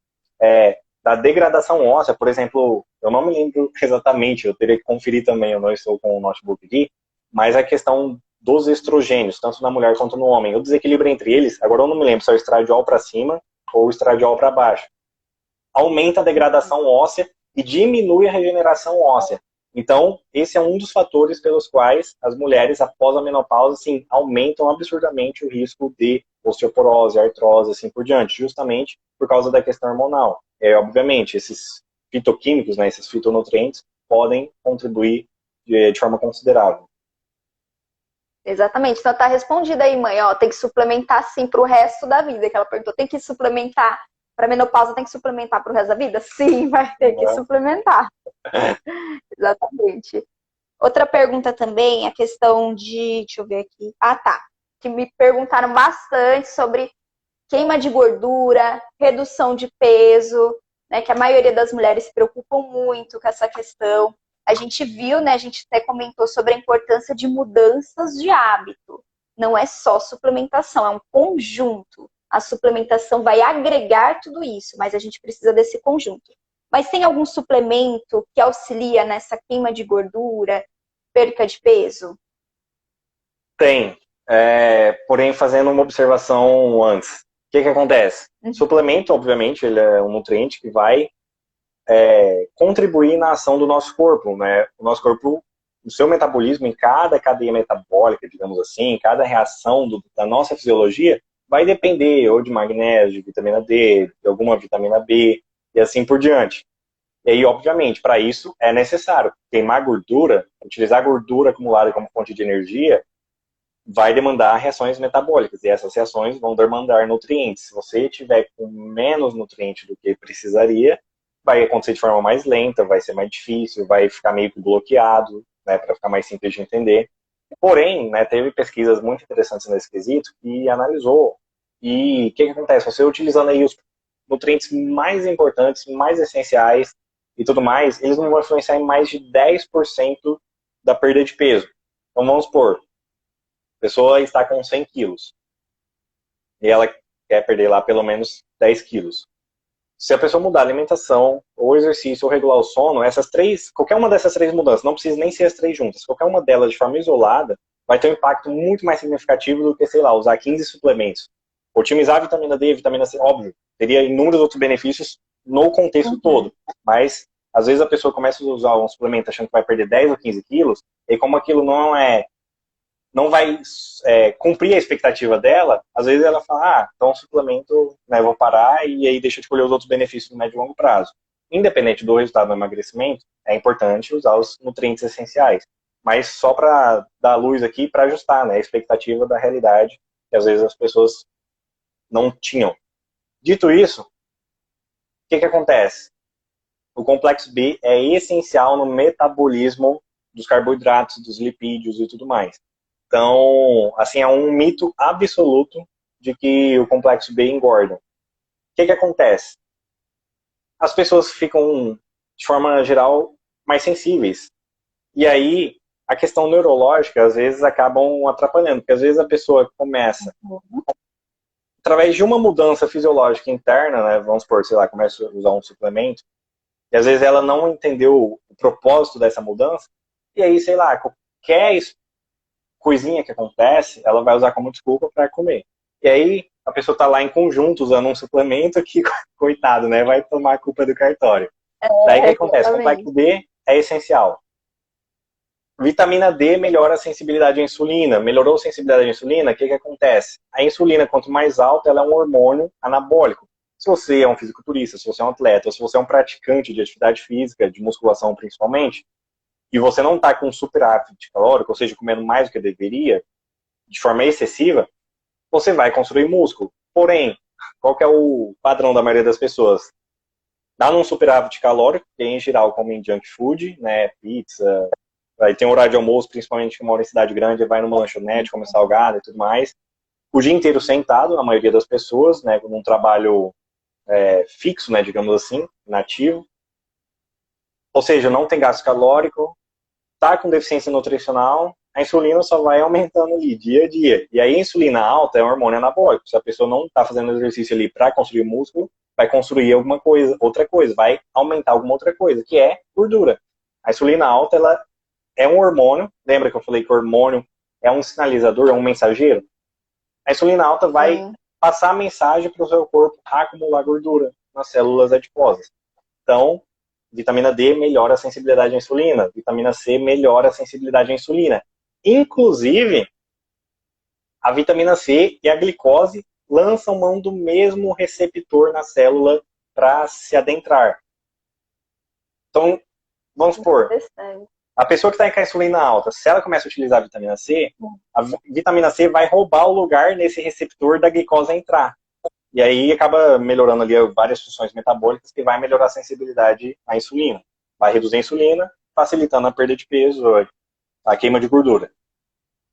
da degradação óssea. Por exemplo, eu não me lembro exatamente, eu teria que conferir também, eu não estou com o notebook aqui, mas a questão dos estrogênios, tanto na mulher quanto no homem, o desequilíbrio entre eles, agora eu não me lembro se é o estradiol para cima ou o estradiol para baixo, aumenta a degradação óssea e diminui a regeneração óssea. Então, esse é um dos fatores pelos quais as mulheres, após a menopausa, assim, aumentam absurdamente o risco de osteoporose, artrose, assim por diante, justamente por causa da questão hormonal. Obviamente, esses fitoquímicos, né, esses fitonutrientes, podem contribuir de forma considerável. Exatamente. Então tá respondida aí, mãe. Ó, tem que suplementar sim pro resto da vida. Que ela perguntou, tem que suplementar para menopausa, tem que suplementar pro resto da vida? Sim, vai ter que suplementar. Exatamente. Outra pergunta também, a questão de, deixa eu ver aqui. Ah, tá. Que me perguntaram bastante sobre queima de gordura, redução de peso, né? Que a maioria das mulheres se preocupam muito com essa questão. A gente viu, né? A gente até comentou sobre a importância de mudanças de hábito. Não é só suplementação, é um conjunto. A suplementação vai agregar tudo isso, mas a gente precisa desse conjunto. Mas tem algum suplemento que auxilia nessa queima de gordura, perca de peso? Tem. Porém, fazendo uma observação antes. O que acontece? Suplemento, obviamente, ele é um nutriente que vai contribuir na ação do nosso corpo, né? O nosso corpo, o seu metabolismo em cada cadeia metabólica, digamos assim, cada reação da nossa fisiologia vai depender ou de magnésio, de vitamina D, de alguma vitamina B e assim por diante. E aí, obviamente, para isso é necessário queimar gordura, utilizar gordura acumulada como fonte de energia, vai demandar reações metabólicas, e essas reações vão demandar nutrientes. Se você tiver com menos nutrientes do que precisaria, vai acontecer de forma mais lenta, vai ser mais difícil, vai ficar meio que bloqueado, né, para ficar mais simples de entender. Porém, né, teve pesquisas muito interessantes nesse quesito que analisou. E o que acontece? Você utilizando aí os nutrientes mais importantes, mais essenciais e tudo mais, eles não vão influenciar em mais de 10% da perda de peso. Então vamos supor, a pessoa está com 100 quilos e ela quer perder lá pelo menos 10 quilos. Se a pessoa mudar a alimentação, ou exercício, ou regular o sono, qualquer uma dessas três mudanças, não precisa nem ser as três juntas, qualquer uma delas de forma isolada, vai ter um impacto muito mais significativo do que, sei lá, usar 15 suplementos. Otimizar a vitamina D, vitamina C, óbvio, teria inúmeros outros benefícios no contexto todo, mas às vezes a pessoa começa a usar um suplemento achando que vai perder 10 ou 15 quilos, e como aquilo não vai cumprir a expectativa dela, às vezes ela fala, então suplemento, né, vou parar e aí deixa de colher os outros benefícios no médio e longo prazo. Independente do resultado do emagrecimento, é importante usar os nutrientes essenciais. Mas só para dar luz aqui, para ajustar, né, a expectativa da realidade que às vezes as pessoas não tinham. Dito isso, o que acontece? O complexo B é essencial no metabolismo dos carboidratos, dos lipídios e tudo mais. Então, assim, é um mito absoluto de que o complexo B engorda. O que acontece? As pessoas ficam, de forma geral, mais sensíveis. E aí, a questão neurológica, às vezes, acabam atrapalhando. Porque, às vezes, a pessoa começa, através de uma mudança fisiológica interna, né, vamos supor, sei lá, começa a usar um suplemento, e, às vezes, ela não entendeu o propósito dessa mudança, e aí, sei lá, qualquer coisinha que acontece, ela vai usar como desculpa para comer. E aí a pessoa está lá em conjunto usando um suplemento que, coitado, né, vai tomar a culpa do cartório. Daí o que acontece? Complexo B é essencial. Vitamina D melhora a sensibilidade à insulina. Melhorou a sensibilidade à insulina, o que acontece? A insulina, quanto mais alta, ela é um hormônio anabólico. Se você é um fisiculturista, se você é um atleta, ou se você é um praticante de atividade física, de musculação principalmente, e você não está com superávit calórico, ou seja, comendo mais do que deveria, de forma excessiva, você vai construir músculo. Porém, qual que é o padrão da maioria das pessoas? Dá num superávit calórico, que em geral comem junk food, né, pizza, aí tem horário de almoço, principalmente que mora em cidade grande, vai numa lanchonete, come salgado e tudo mais. O dia inteiro sentado, na maioria das pessoas, né, num trabalho fixo, né, digamos assim, nativo. Ou seja, não tem gasto calórico, tá com deficiência nutricional, a insulina só vai aumentando ali, dia a dia. E aí a insulina alta é um hormônio anabólico. Se a pessoa não está fazendo exercício ali para construir músculo, vai construir alguma coisa, outra coisa, vai aumentar alguma outra coisa, que é gordura. A insulina alta, ela é um hormônio, lembra que eu falei que o hormônio é um sinalizador, é um mensageiro? A insulina alta vai passar a mensagem para o seu corpo acumular gordura nas células adiposas. Então, vitamina D melhora a sensibilidade à insulina, vitamina C melhora a sensibilidade à insulina. Inclusive, a vitamina C e a glicose lançam mão do mesmo receptor na célula para se adentrar. Então, vamos supor, a pessoa que está com a insulina alta, se ela começa a utilizar a vitamina C vai roubar o lugar nesse receptor da glicose entrar. E aí acaba melhorando ali várias funções metabólicas que vai melhorar a sensibilidade à insulina. Vai reduzir a insulina, facilitando a perda de peso, a queima de gordura.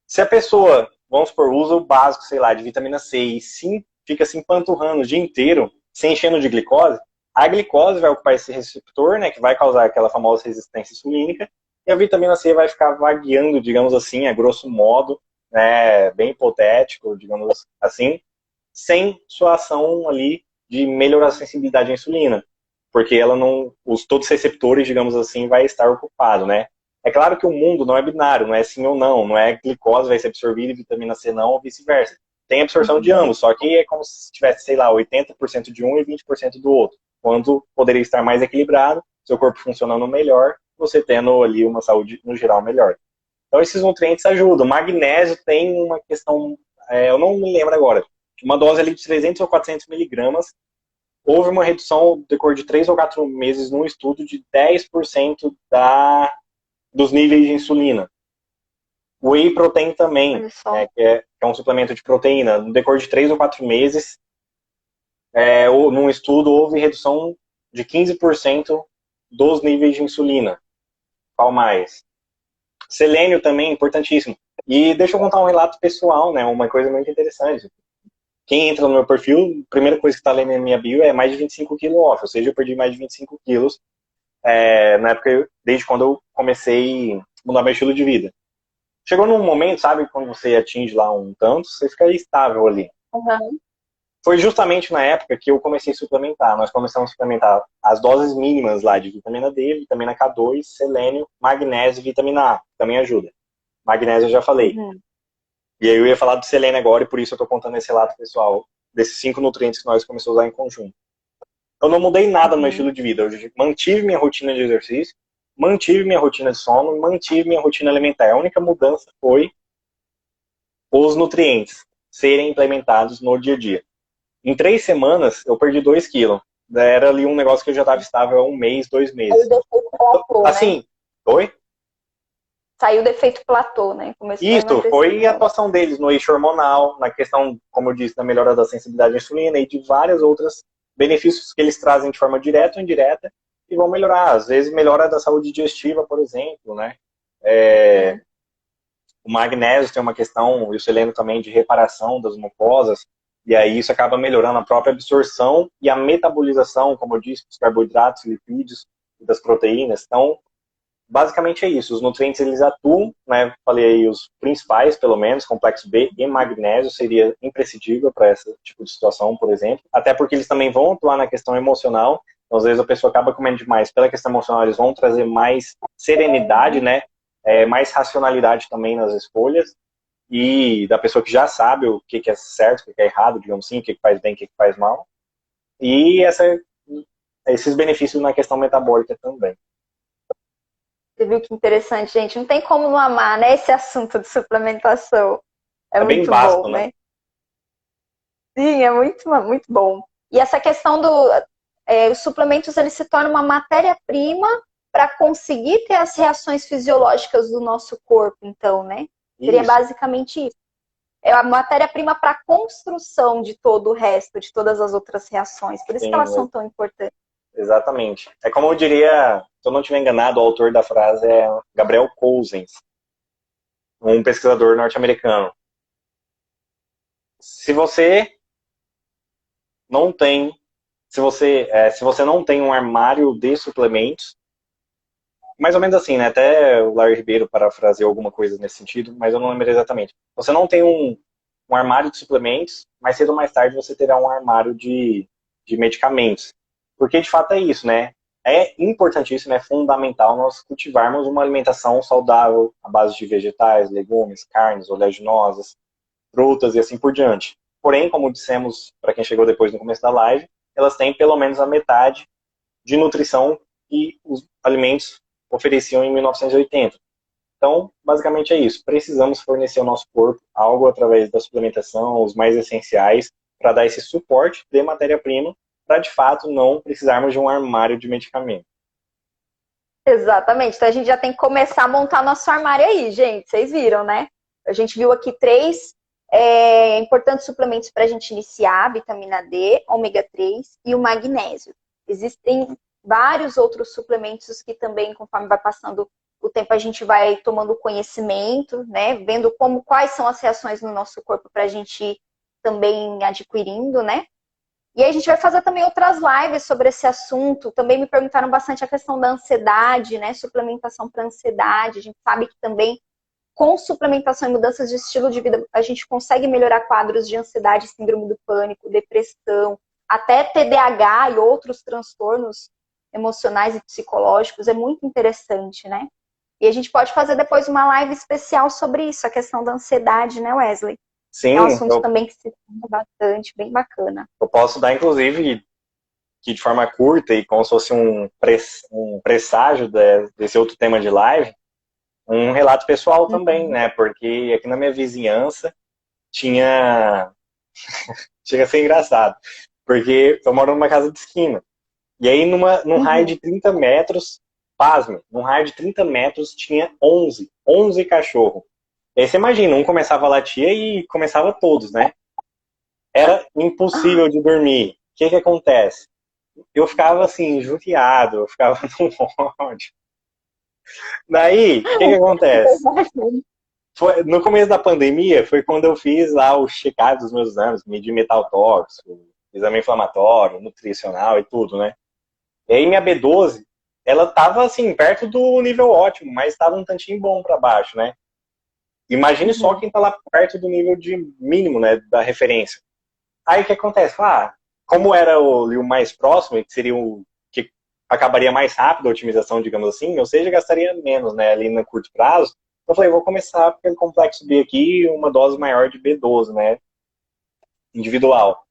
Se a pessoa, vamos supor, usa o básico, sei lá, de vitamina C e sim, fica se empanturrando o dia inteiro, se enchendo de glicose, a glicose vai ocupar esse receptor, né, que vai causar aquela famosa resistência insulínica, e a vitamina C vai ficar vagueando, digamos assim, a grosso modo, né, bem hipotético, digamos assim, sem sua ação ali de melhorar a sensibilidade à insulina, porque ela não, todos os receptores, digamos assim, vai estar ocupado, né? É claro que o mundo não é binário, não é sim ou não, não é glicose vai ser absorvida e vitamina C não, ou vice-versa. Tem absorção de ambos, só que é como se tivesse, sei lá, 80% de um e 20% do outro, quando poderia estar mais equilibrado, seu corpo funcionando melhor, você tendo ali uma saúde, no geral, melhor. Então, esses nutrientes ajudam. Magnésio tem uma questão, eu não me lembro agora, uma dose ali de 300 ou 400 miligramas, houve uma redução no decor de 3 ou 4 meses num estudo de 10% dos níveis de insulina. O whey protein também, né, que é um suplemento de proteína, no decor de 3 ou 4 meses, num estudo houve redução de 15% dos níveis de insulina. Qual mais? Selênio também, importantíssimo. E deixa eu contar um relato pessoal, né, uma coisa muito interessante. Quem entra no meu perfil, a primeira coisa que está ali na minha bio é mais de 25 quilos off, ou seja, eu perdi mais de 25 quilos na época, desde quando eu comecei a mudar meu estilo de vida. Chegou num momento, sabe, quando você atinge lá um tanto, você fica estável ali. Uhum. Foi justamente na época que eu comecei a suplementar. Nós começamos a suplementar as doses mínimas lá de vitamina D, vitamina K2, selênio, magnésio e vitamina A, que também ajuda. Magnésio eu já falei. Uhum. E aí eu ia falar do selênio agora, e por isso eu estou contando esse relato pessoal, desses 5 nutrientes que nós começamos a usar em conjunto. Eu não mudei nada no meu estilo de vida. Eu mantive minha rotina de exercício, mantive minha rotina de sono, mantive minha rotina alimentar. A única mudança foi os nutrientes serem implementados no dia a dia. Em 3 semanas, eu perdi 2 quilos. Era ali um negócio que eu já estava estável há 1 mês, 2 meses. Saiu do efeito platô, assim, né? Oi? Saiu do efeito platô, né? Começou Isso, foi a atuação deles no eixo hormonal, na questão, como eu disse, da melhora da sensibilidade à insulina e de vários outros benefícios que eles trazem de forma direta ou indireta e vão melhorar. Às vezes melhora da saúde digestiva, por exemplo, né? O magnésio tem uma questão, e o selênio também, de reparação das mucosas, e aí isso acaba melhorando a própria absorção e a metabolização, como eu disse, dos carboidratos, lipídios e das proteínas. Então, basicamente é isso. Os nutrientes, eles atuam, né? Falei aí os principais, pelo menos, complexo B e magnésio seria imprescindível para esse tipo de situação, por exemplo. Até porque eles também vão atuar na questão emocional. Então, às vezes a pessoa acaba comendo demais pela questão emocional, eles vão trazer mais serenidade, né? Mais racionalidade também nas escolhas. e da pessoa que já sabe o que é certo, o que é errado, digamos assim, o que faz bem, o que faz mal, e esses benefícios na questão metabólica também. Você viu que interessante, gente? Não tem como não amar, né? Esse assunto de suplementação. É É bem muito vasto, bom, né? né? Sim, é muito bom. E essa questão os suplementos, eles se tornam uma matéria-prima para conseguir ter as reações fisiológicas do nosso corpo, então, né? Seria Isso, basicamente isso. É a matéria-prima para a construção de todo o resto, de todas as outras reações. Por isso que elas sim, são tão importantes. exatamente. É como eu diria, se eu não estiver enganado, o autor da frase é Gabriel Cousens, um pesquisador norte-americano. Se você não tem, se você não tem um armário de suplementos, mais ou menos assim, né? Até o Larry Ribeiro parafraseou alguma coisa nesse sentido, mas eu não lembro exatamente. Você não tem um armário de suplementos, mais cedo ou mais tarde você terá um armário de medicamentos. Porque de fato é isso, né? É importantíssimo, é fundamental nós cultivarmos uma alimentação saudável à base de vegetais, legumes, carnes, oleaginosas, frutas e assim por diante. Porém, como dissemos para quem chegou depois no começo da live, elas têm pelo menos a metade de nutrição que os alimentos ofereciam em 1980. Então, basicamente é isso. Precisamos fornecer ao nosso corpo algo através da suplementação, os mais essenciais, para dar esse suporte de matéria-prima, para de fato não precisarmos de um armário de medicamento. Exatamente. Então a gente já tem que começar a montar nosso armário aí, gente. Vocês viram, né? A gente viu aqui três importantes suplementos para a gente iniciar: a vitamina D, ômega 3 e o magnésio. Existem vários outros suplementos que também, conforme vai passando o tempo, a gente vai tomando conhecimento, né? Vendo quais são as reações no nosso corpo para a gente ir também adquirindo, né? E aí a gente vai fazer também outras lives sobre esse assunto. Também me perguntaram bastante a questão da ansiedade, né? Suplementação para ansiedade. A gente sabe que também com suplementação e mudanças de estilo de vida, a gente consegue melhorar quadros de ansiedade, síndrome do pânico, depressão, até TDAH e outros transtornos emocionais e psicológicos. É muito interessante, né? E a gente pode fazer depois uma live especial sobre isso, a questão da ansiedade, né, Wesley? É um Sim, assunto também que se fala bastante, bem bacana. eu posso dar, inclusive, que de forma curta e como se fosse um presságio desse outro tema de live, um relato pessoal também, Uhum. né? Porque aqui na minha vizinhança tinha. Chega a ser engraçado. Porque eu moro numa casa de esquina. E aí, num raio Uhum. de 30 metros, pasme, num raio de 30 metros tinha 11 cachorros. E aí você imagina, um começava a latir e começava todos, né? Era impossível de dormir. O que que acontece? Eu ficava assim, judiado, eu ficava num ódio. Daí, o que que acontece? No começo da pandemia, foi quando eu fiz lá o check-up dos meus exames, medi metal tóxico, exame inflamatório, nutricional e tudo, né? E aí minha B12, ela tava assim, perto do nível ótimo, mas estava um tantinho bom para baixo, né? Imagine só Uhum. quem tá lá perto do nível de mínimo, né, da referência. Aí o que acontece? Como era o mais próximo, que seria o que acabaria mais rápido a otimização, digamos assim, ou seja, gastaria menos, né, ali no curto prazo. Eu falei, vou começar pelo complexo B aqui, uma dose maior de B12, né, individual.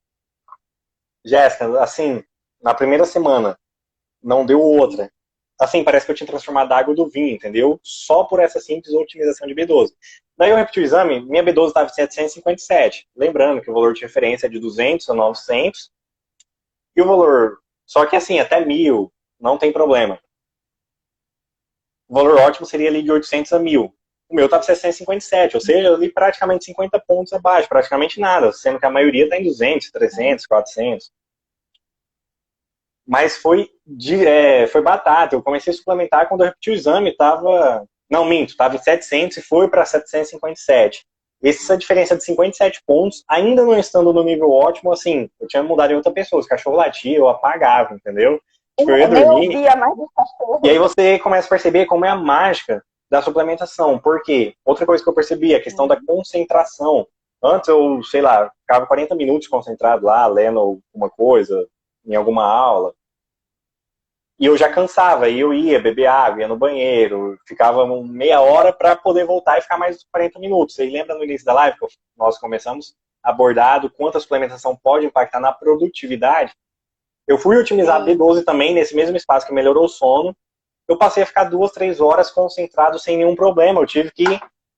Jéssica, assim, na primeira semana, não deu outra. Assim, parece que eu tinha transformado a água do vinho, entendeu? Só por essa simples otimização de B12. Daí eu repeti o exame, minha B12 estava em 757. Lembrando que o valor de referência é de 200 a 900. E o valor, só que assim, até 1.000, não tem problema. O valor ótimo seria ali de 800 a 1.000. O meu estava em 757, ou seja, ali praticamente 50 pontos abaixo, praticamente nada, sendo que a maioria está em 200, 300, 400. Mas foi batata. Eu comecei a suplementar quando eu repeti o exame, estava. Não, minto, estava em 700 e foi para 757. Essa diferença de 57 pontos, ainda não estando no nível ótimo, assim, eu tinha mudado em outra pessoa. Os cachorros latiam, eu apagava, entendeu? Tipo, eu ia Eu nem dormir, ouvia mais do e cachorro. aí você começa a perceber como é a mágica da suplementação. Por quê? Outra coisa que eu percebi, a questão da concentração. Antes eu, sei lá, ficava 40 minutos concentrado lá, lendo alguma coisa, em alguma aula. E eu já cansava, e eu ia beber água, ia no banheiro, ficava meia hora para poder voltar e ficar mais 40 minutos. Você lembra no início da live que nós começamos abordado quanto a suplementação pode impactar na produtividade? Eu fui otimizar a B12 também nesse mesmo espaço que melhorou o sono. Eu passei a ficar 2, 3 horas concentrado sem nenhum problema. Eu tive que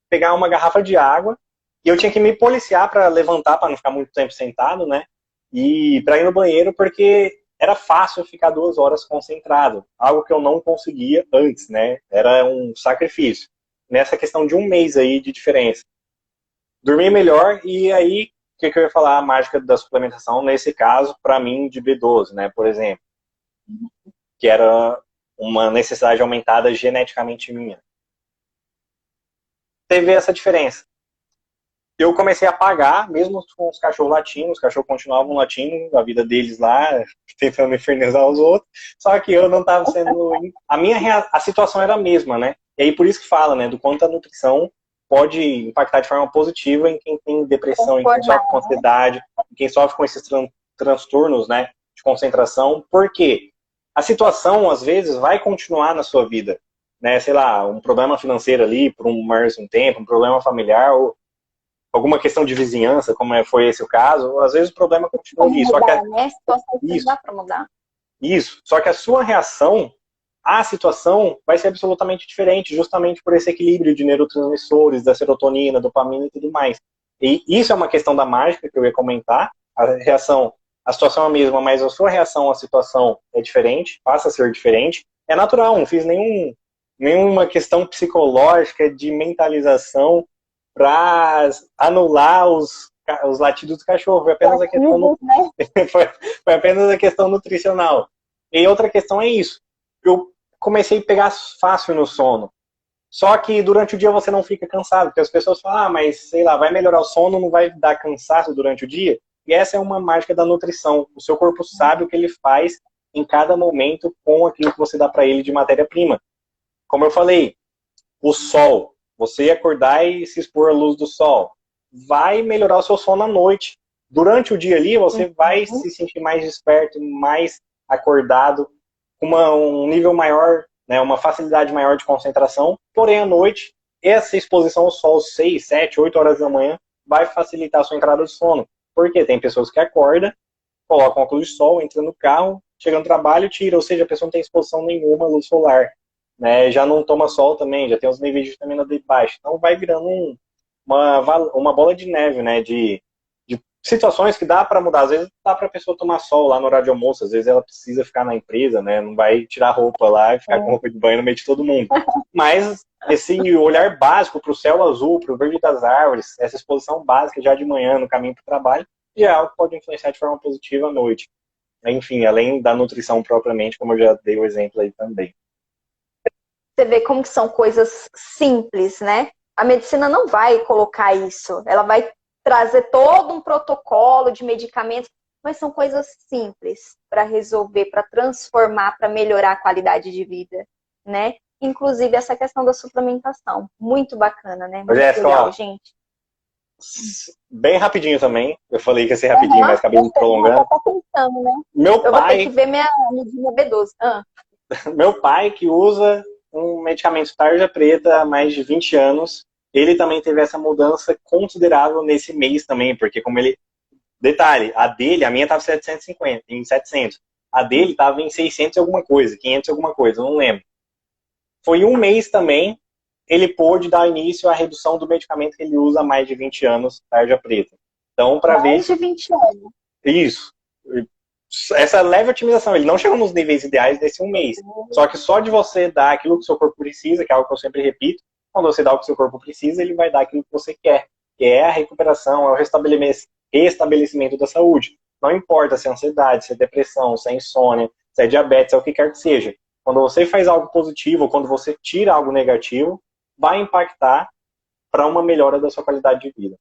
pegar uma garrafa de água e eu tinha que me policiar para levantar, para não ficar muito tempo sentado, né? E para ir no banheiro, porque era fácil ficar 2 horas concentrado, algo que eu não conseguia antes, né? Era um sacrifício. Nessa questão de um mês aí de diferença. Dormir melhor e aí, o que eu ia falar? A mágica da suplementação, nesse caso, para mim, de B12, né? Por exemplo, que era uma necessidade aumentada geneticamente minha. Teve essa diferença. Eu comecei a pagar, mesmo com os cachorros latindo, os cachorros continuavam latindo, a vida deles lá, tentando infernizar os outros, só que eu não estava sendo... A situação era a mesma, né? E aí por isso que fala, né, do quanto a nutrição pode impactar de forma positiva em quem tem depressão, em quem sofre com ansiedade, em quem sofre com esses transtornos, né, de concentração. Por quê? A situação, às vezes, vai continuar na sua vida, né? Sei lá, um problema financeiro ali por mais um tempo, um problema familiar, ou alguma questão de vizinhança, como foi esse o caso, às vezes o problema continua ali. Só que né? Situação que dá para mudar. Isso. Só que a sua reação à situação vai ser absolutamente diferente, justamente por esse equilíbrio de neurotransmissores, da serotonina, dopamina e tudo mais. E isso é uma questão da mágica que eu ia comentar. A situação é a mesma, mas a sua reação à situação é diferente, passa a ser diferente. É natural, não fiz nenhuma questão psicológica de mentalização para anular os latidos do cachorro. Foi apenas a questão foi apenas a questão nutricional. E outra questão é isso. Eu comecei a pegar fácil no sono. Só que durante o dia você não fica cansado, porque as pessoas falam, mas sei lá, vai melhorar o sono, não vai dar cansaço durante o dia. E essa é uma mágica da nutrição. O seu corpo sabe o que ele faz em cada momento com aquilo que você dá para ele de matéria-prima. Como eu falei, o sol, você acordar e se expor à luz do sol, vai melhorar o seu sono à noite. Durante o dia ali, você vai se sentir mais desperto, mais acordado, com um nível maior, né, uma facilidade maior de concentração. Porém, à noite, essa exposição ao sol, 6, 7, 8 horas da manhã, vai facilitar a sua entrada de sono. Porque tem pessoas que acordam, colocam óculos de sol, entram no carro, chegam no trabalho e tiram. Ou seja, a pessoa não tem exposição nenhuma à luz solar. Né, já não toma sol também, já tem os níveis de vitamina D baixo. Então vai virando uma bola de neve, né, de situações que dá para mudar. Às vezes dá para a pessoa tomar sol lá no horário de almoço, às vezes ela precisa ficar na empresa, né, não vai tirar roupa lá e ficar com roupa de banho no meio de todo mundo. Mas esse olhar básico para o céu azul, para o verde das árvores, essa exposição básica já de manhã no caminho para o trabalho, já é algo que pode influenciar de forma positiva à noite. Enfim, além da nutrição propriamente, como eu já dei o exemplo aí também. Você vê como que são coisas simples, né? A medicina não vai colocar isso. Ela vai trazer todo um protocolo de medicamentos, mas são coisas simples para resolver, para transformar, para melhorar a qualidade de vida, né? Inclusive essa questão da suplementação. Muito bacana, né? Muito legal, gente. Bem rapidinho também. Eu falei que ia ser rapidinho, mas acabei me prolongando. Tá pensando, né? Meu pai... Eu vou ter que ver minha medinha B12. Meu pai, que usa um medicamento tarja preta há mais de 20 anos, ele também teve essa mudança considerável nesse mês também, porque como ele... Detalhe, a minha estava em 700. A dele estava em 600 e alguma coisa, 500 e alguma coisa, eu não lembro. Foi um mês também, ele pôde dar início à redução do medicamento que ele usa há mais de 20 anos, tarja preta. Então, para ver... Mais de 20 anos. Isso. Essa leve otimização, ele não chegou nos níveis ideais desse um mês. Só que só de você dar aquilo que o seu corpo precisa, que é algo que eu sempre repito, quando você dá o que o seu corpo precisa, ele vai dar aquilo que você quer, que é a recuperação, é o restabelecimento da saúde. Não importa se é ansiedade, se é depressão, se é insônia, se é diabetes, é o que quer que seja. Quando você faz algo positivo, quando você tira algo negativo, vai impactar para uma melhora da sua qualidade de vida.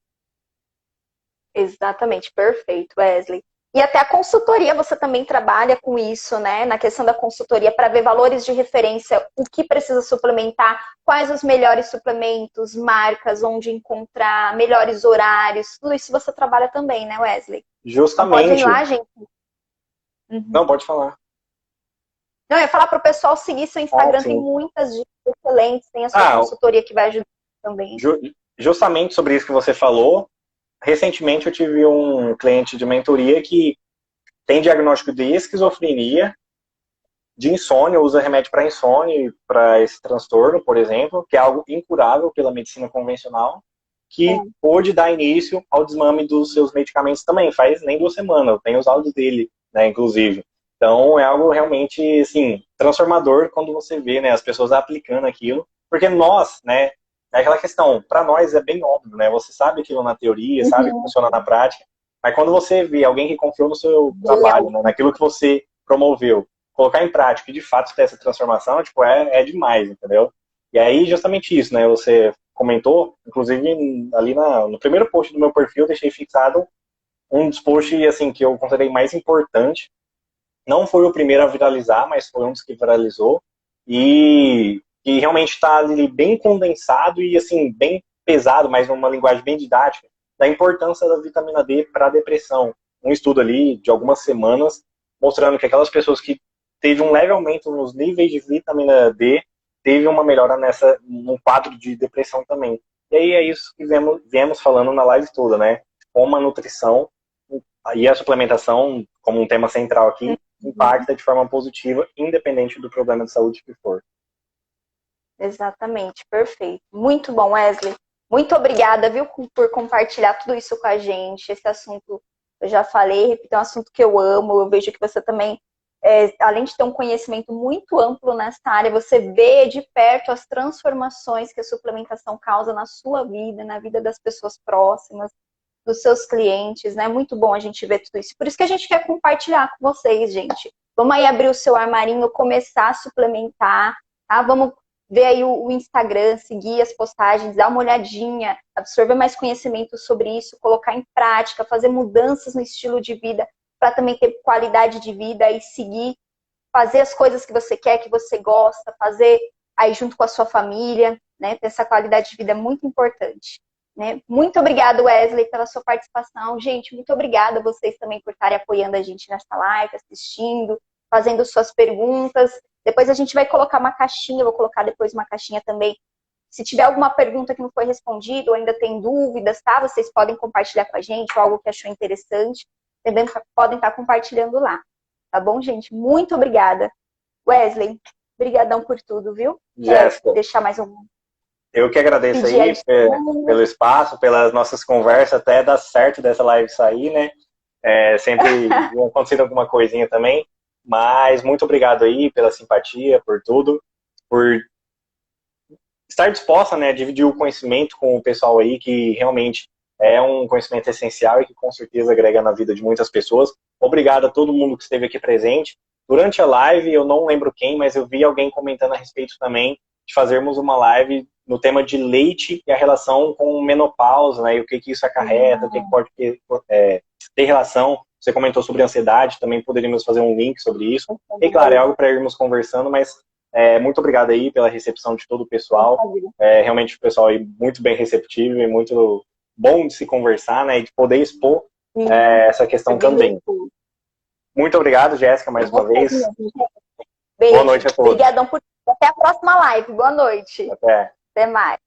Exatamente, perfeito, Wesley. E até a consultoria, você também trabalha com isso, né? Na questão da consultoria, para ver valores de referência, o que precisa suplementar, quais os melhores suplementos, marcas, onde encontrar, melhores horários, tudo isso você trabalha também, né, Wesley? Justamente. Então pode ir lá, gente. Não, pode falar. Não, eu ia falar para o pessoal seguir seu Instagram, tem muitas dicas excelentes, tem a sua consultoria que vai ajudar também. Justamente sobre isso que você falou, recentemente eu tive um cliente de mentoria que tem diagnóstico de esquizofrenia, de insônia, usa remédio para insônia, para esse transtorno, por exemplo, que é algo incurável pela medicina convencional, que pôde dar início ao desmame dos seus medicamentos também, faz nem 2 semanas, eu tenho os áudios dele, né, inclusive. Então, é algo realmente, assim, transformador quando você vê, né, as pessoas aplicando aquilo, porque nós, né, é aquela questão, para nós é bem óbvio, né, você sabe aquilo na teoria, sabe que funciona na prática, mas quando você vê alguém que confiou no seu trabalho, né, naquilo que você promoveu, colocar em prática e de fato ter essa transformação, tipo, é demais, entendeu? E aí, justamente isso, né, você comentou, inclusive ali no primeiro post do meu perfil, eu deixei fixado um dos posts, assim, que eu considerei mais importante. Não foi o primeiro a viralizar, mas foi um dos que viralizou. E realmente está ali bem condensado e, assim, bem pesado, mas numa linguagem bem didática, da importância da vitamina D para a depressão. Um estudo ali de algumas semanas mostrando que aquelas pessoas que teve um leve aumento nos níveis de vitamina D teve uma melhora num quadro de depressão também. E aí é isso que viemos falando na live toda, né? Como a nutrição e a suplementação, como um tema central aqui, impacta de forma positiva, independente do problema de saúde que for. Exatamente, perfeito. Muito bom, Wesley. Muito obrigada, viu, por compartilhar tudo isso com a gente. Esse assunto, eu já falei, repito, é um assunto que eu amo. Eu vejo que você também, além de ter um conhecimento muito amplo nessa área, você vê de perto as transformações que a suplementação causa na sua vida, na vida das pessoas próximas, dos seus clientes, né? Muito bom a gente ver tudo isso. Por isso que a gente quer compartilhar com vocês, gente. Vamos aí abrir o seu armarinho, começar a suplementar, tá? Vamos ver aí o Instagram, seguir as postagens, dar uma olhadinha, absorver mais conhecimento sobre isso, colocar em prática, fazer mudanças no estilo de vida para também ter qualidade de vida e seguir, fazer as coisas que você quer, que você gosta, fazer aí junto com a sua família, né? Ter essa qualidade de vida é muito importante. Né? Muito obrigada, Wesley, pela sua participação. Gente, muito obrigada a vocês também por estarem apoiando a gente nessa live, assistindo, fazendo suas perguntas. Depois a gente vai colocar uma caixinha, eu vou colocar depois uma caixinha também. Se tiver alguma pergunta que não foi respondida ou ainda tem dúvidas, tá? Vocês podem compartilhar com a gente ou algo que achou interessante. Também podem estar compartilhando lá. Tá bom, gente? Muito obrigada. Wesley, brigadão por tudo, viu? Jéssica, deixar mais um... Eu que agradeço aí pelo espaço, pelas nossas conversas, até dar certo dessa live sair, né? Sempre acontecendo alguma coisinha também, mas muito obrigado aí pela simpatia, por tudo, por estar disposta, né, a dividir o conhecimento com o pessoal aí, que realmente é um conhecimento essencial e que com certeza agrega na vida de muitas pessoas. Obrigado a todo mundo que esteve aqui presente. Durante a live, eu não lembro quem, mas eu vi alguém comentando a respeito também de fazermos uma live no tema de leite e a relação com menopausa, né, e o que isso acarreta, o que pode ter relação. Você comentou sobre ansiedade, também poderíamos fazer um link sobre isso. E claro, é algo para irmos conversando, mas muito obrigado aí pela recepção de todo o pessoal. Realmente o pessoal aí muito bem receptivo e muito bom de se conversar, né, e de poder expor essa questão também. Muito obrigado, Jéssica, mais uma vez. Beijo. Boa noite a todos. Obrigadão por... Até a próxima live. Boa noite. Até. Até mais.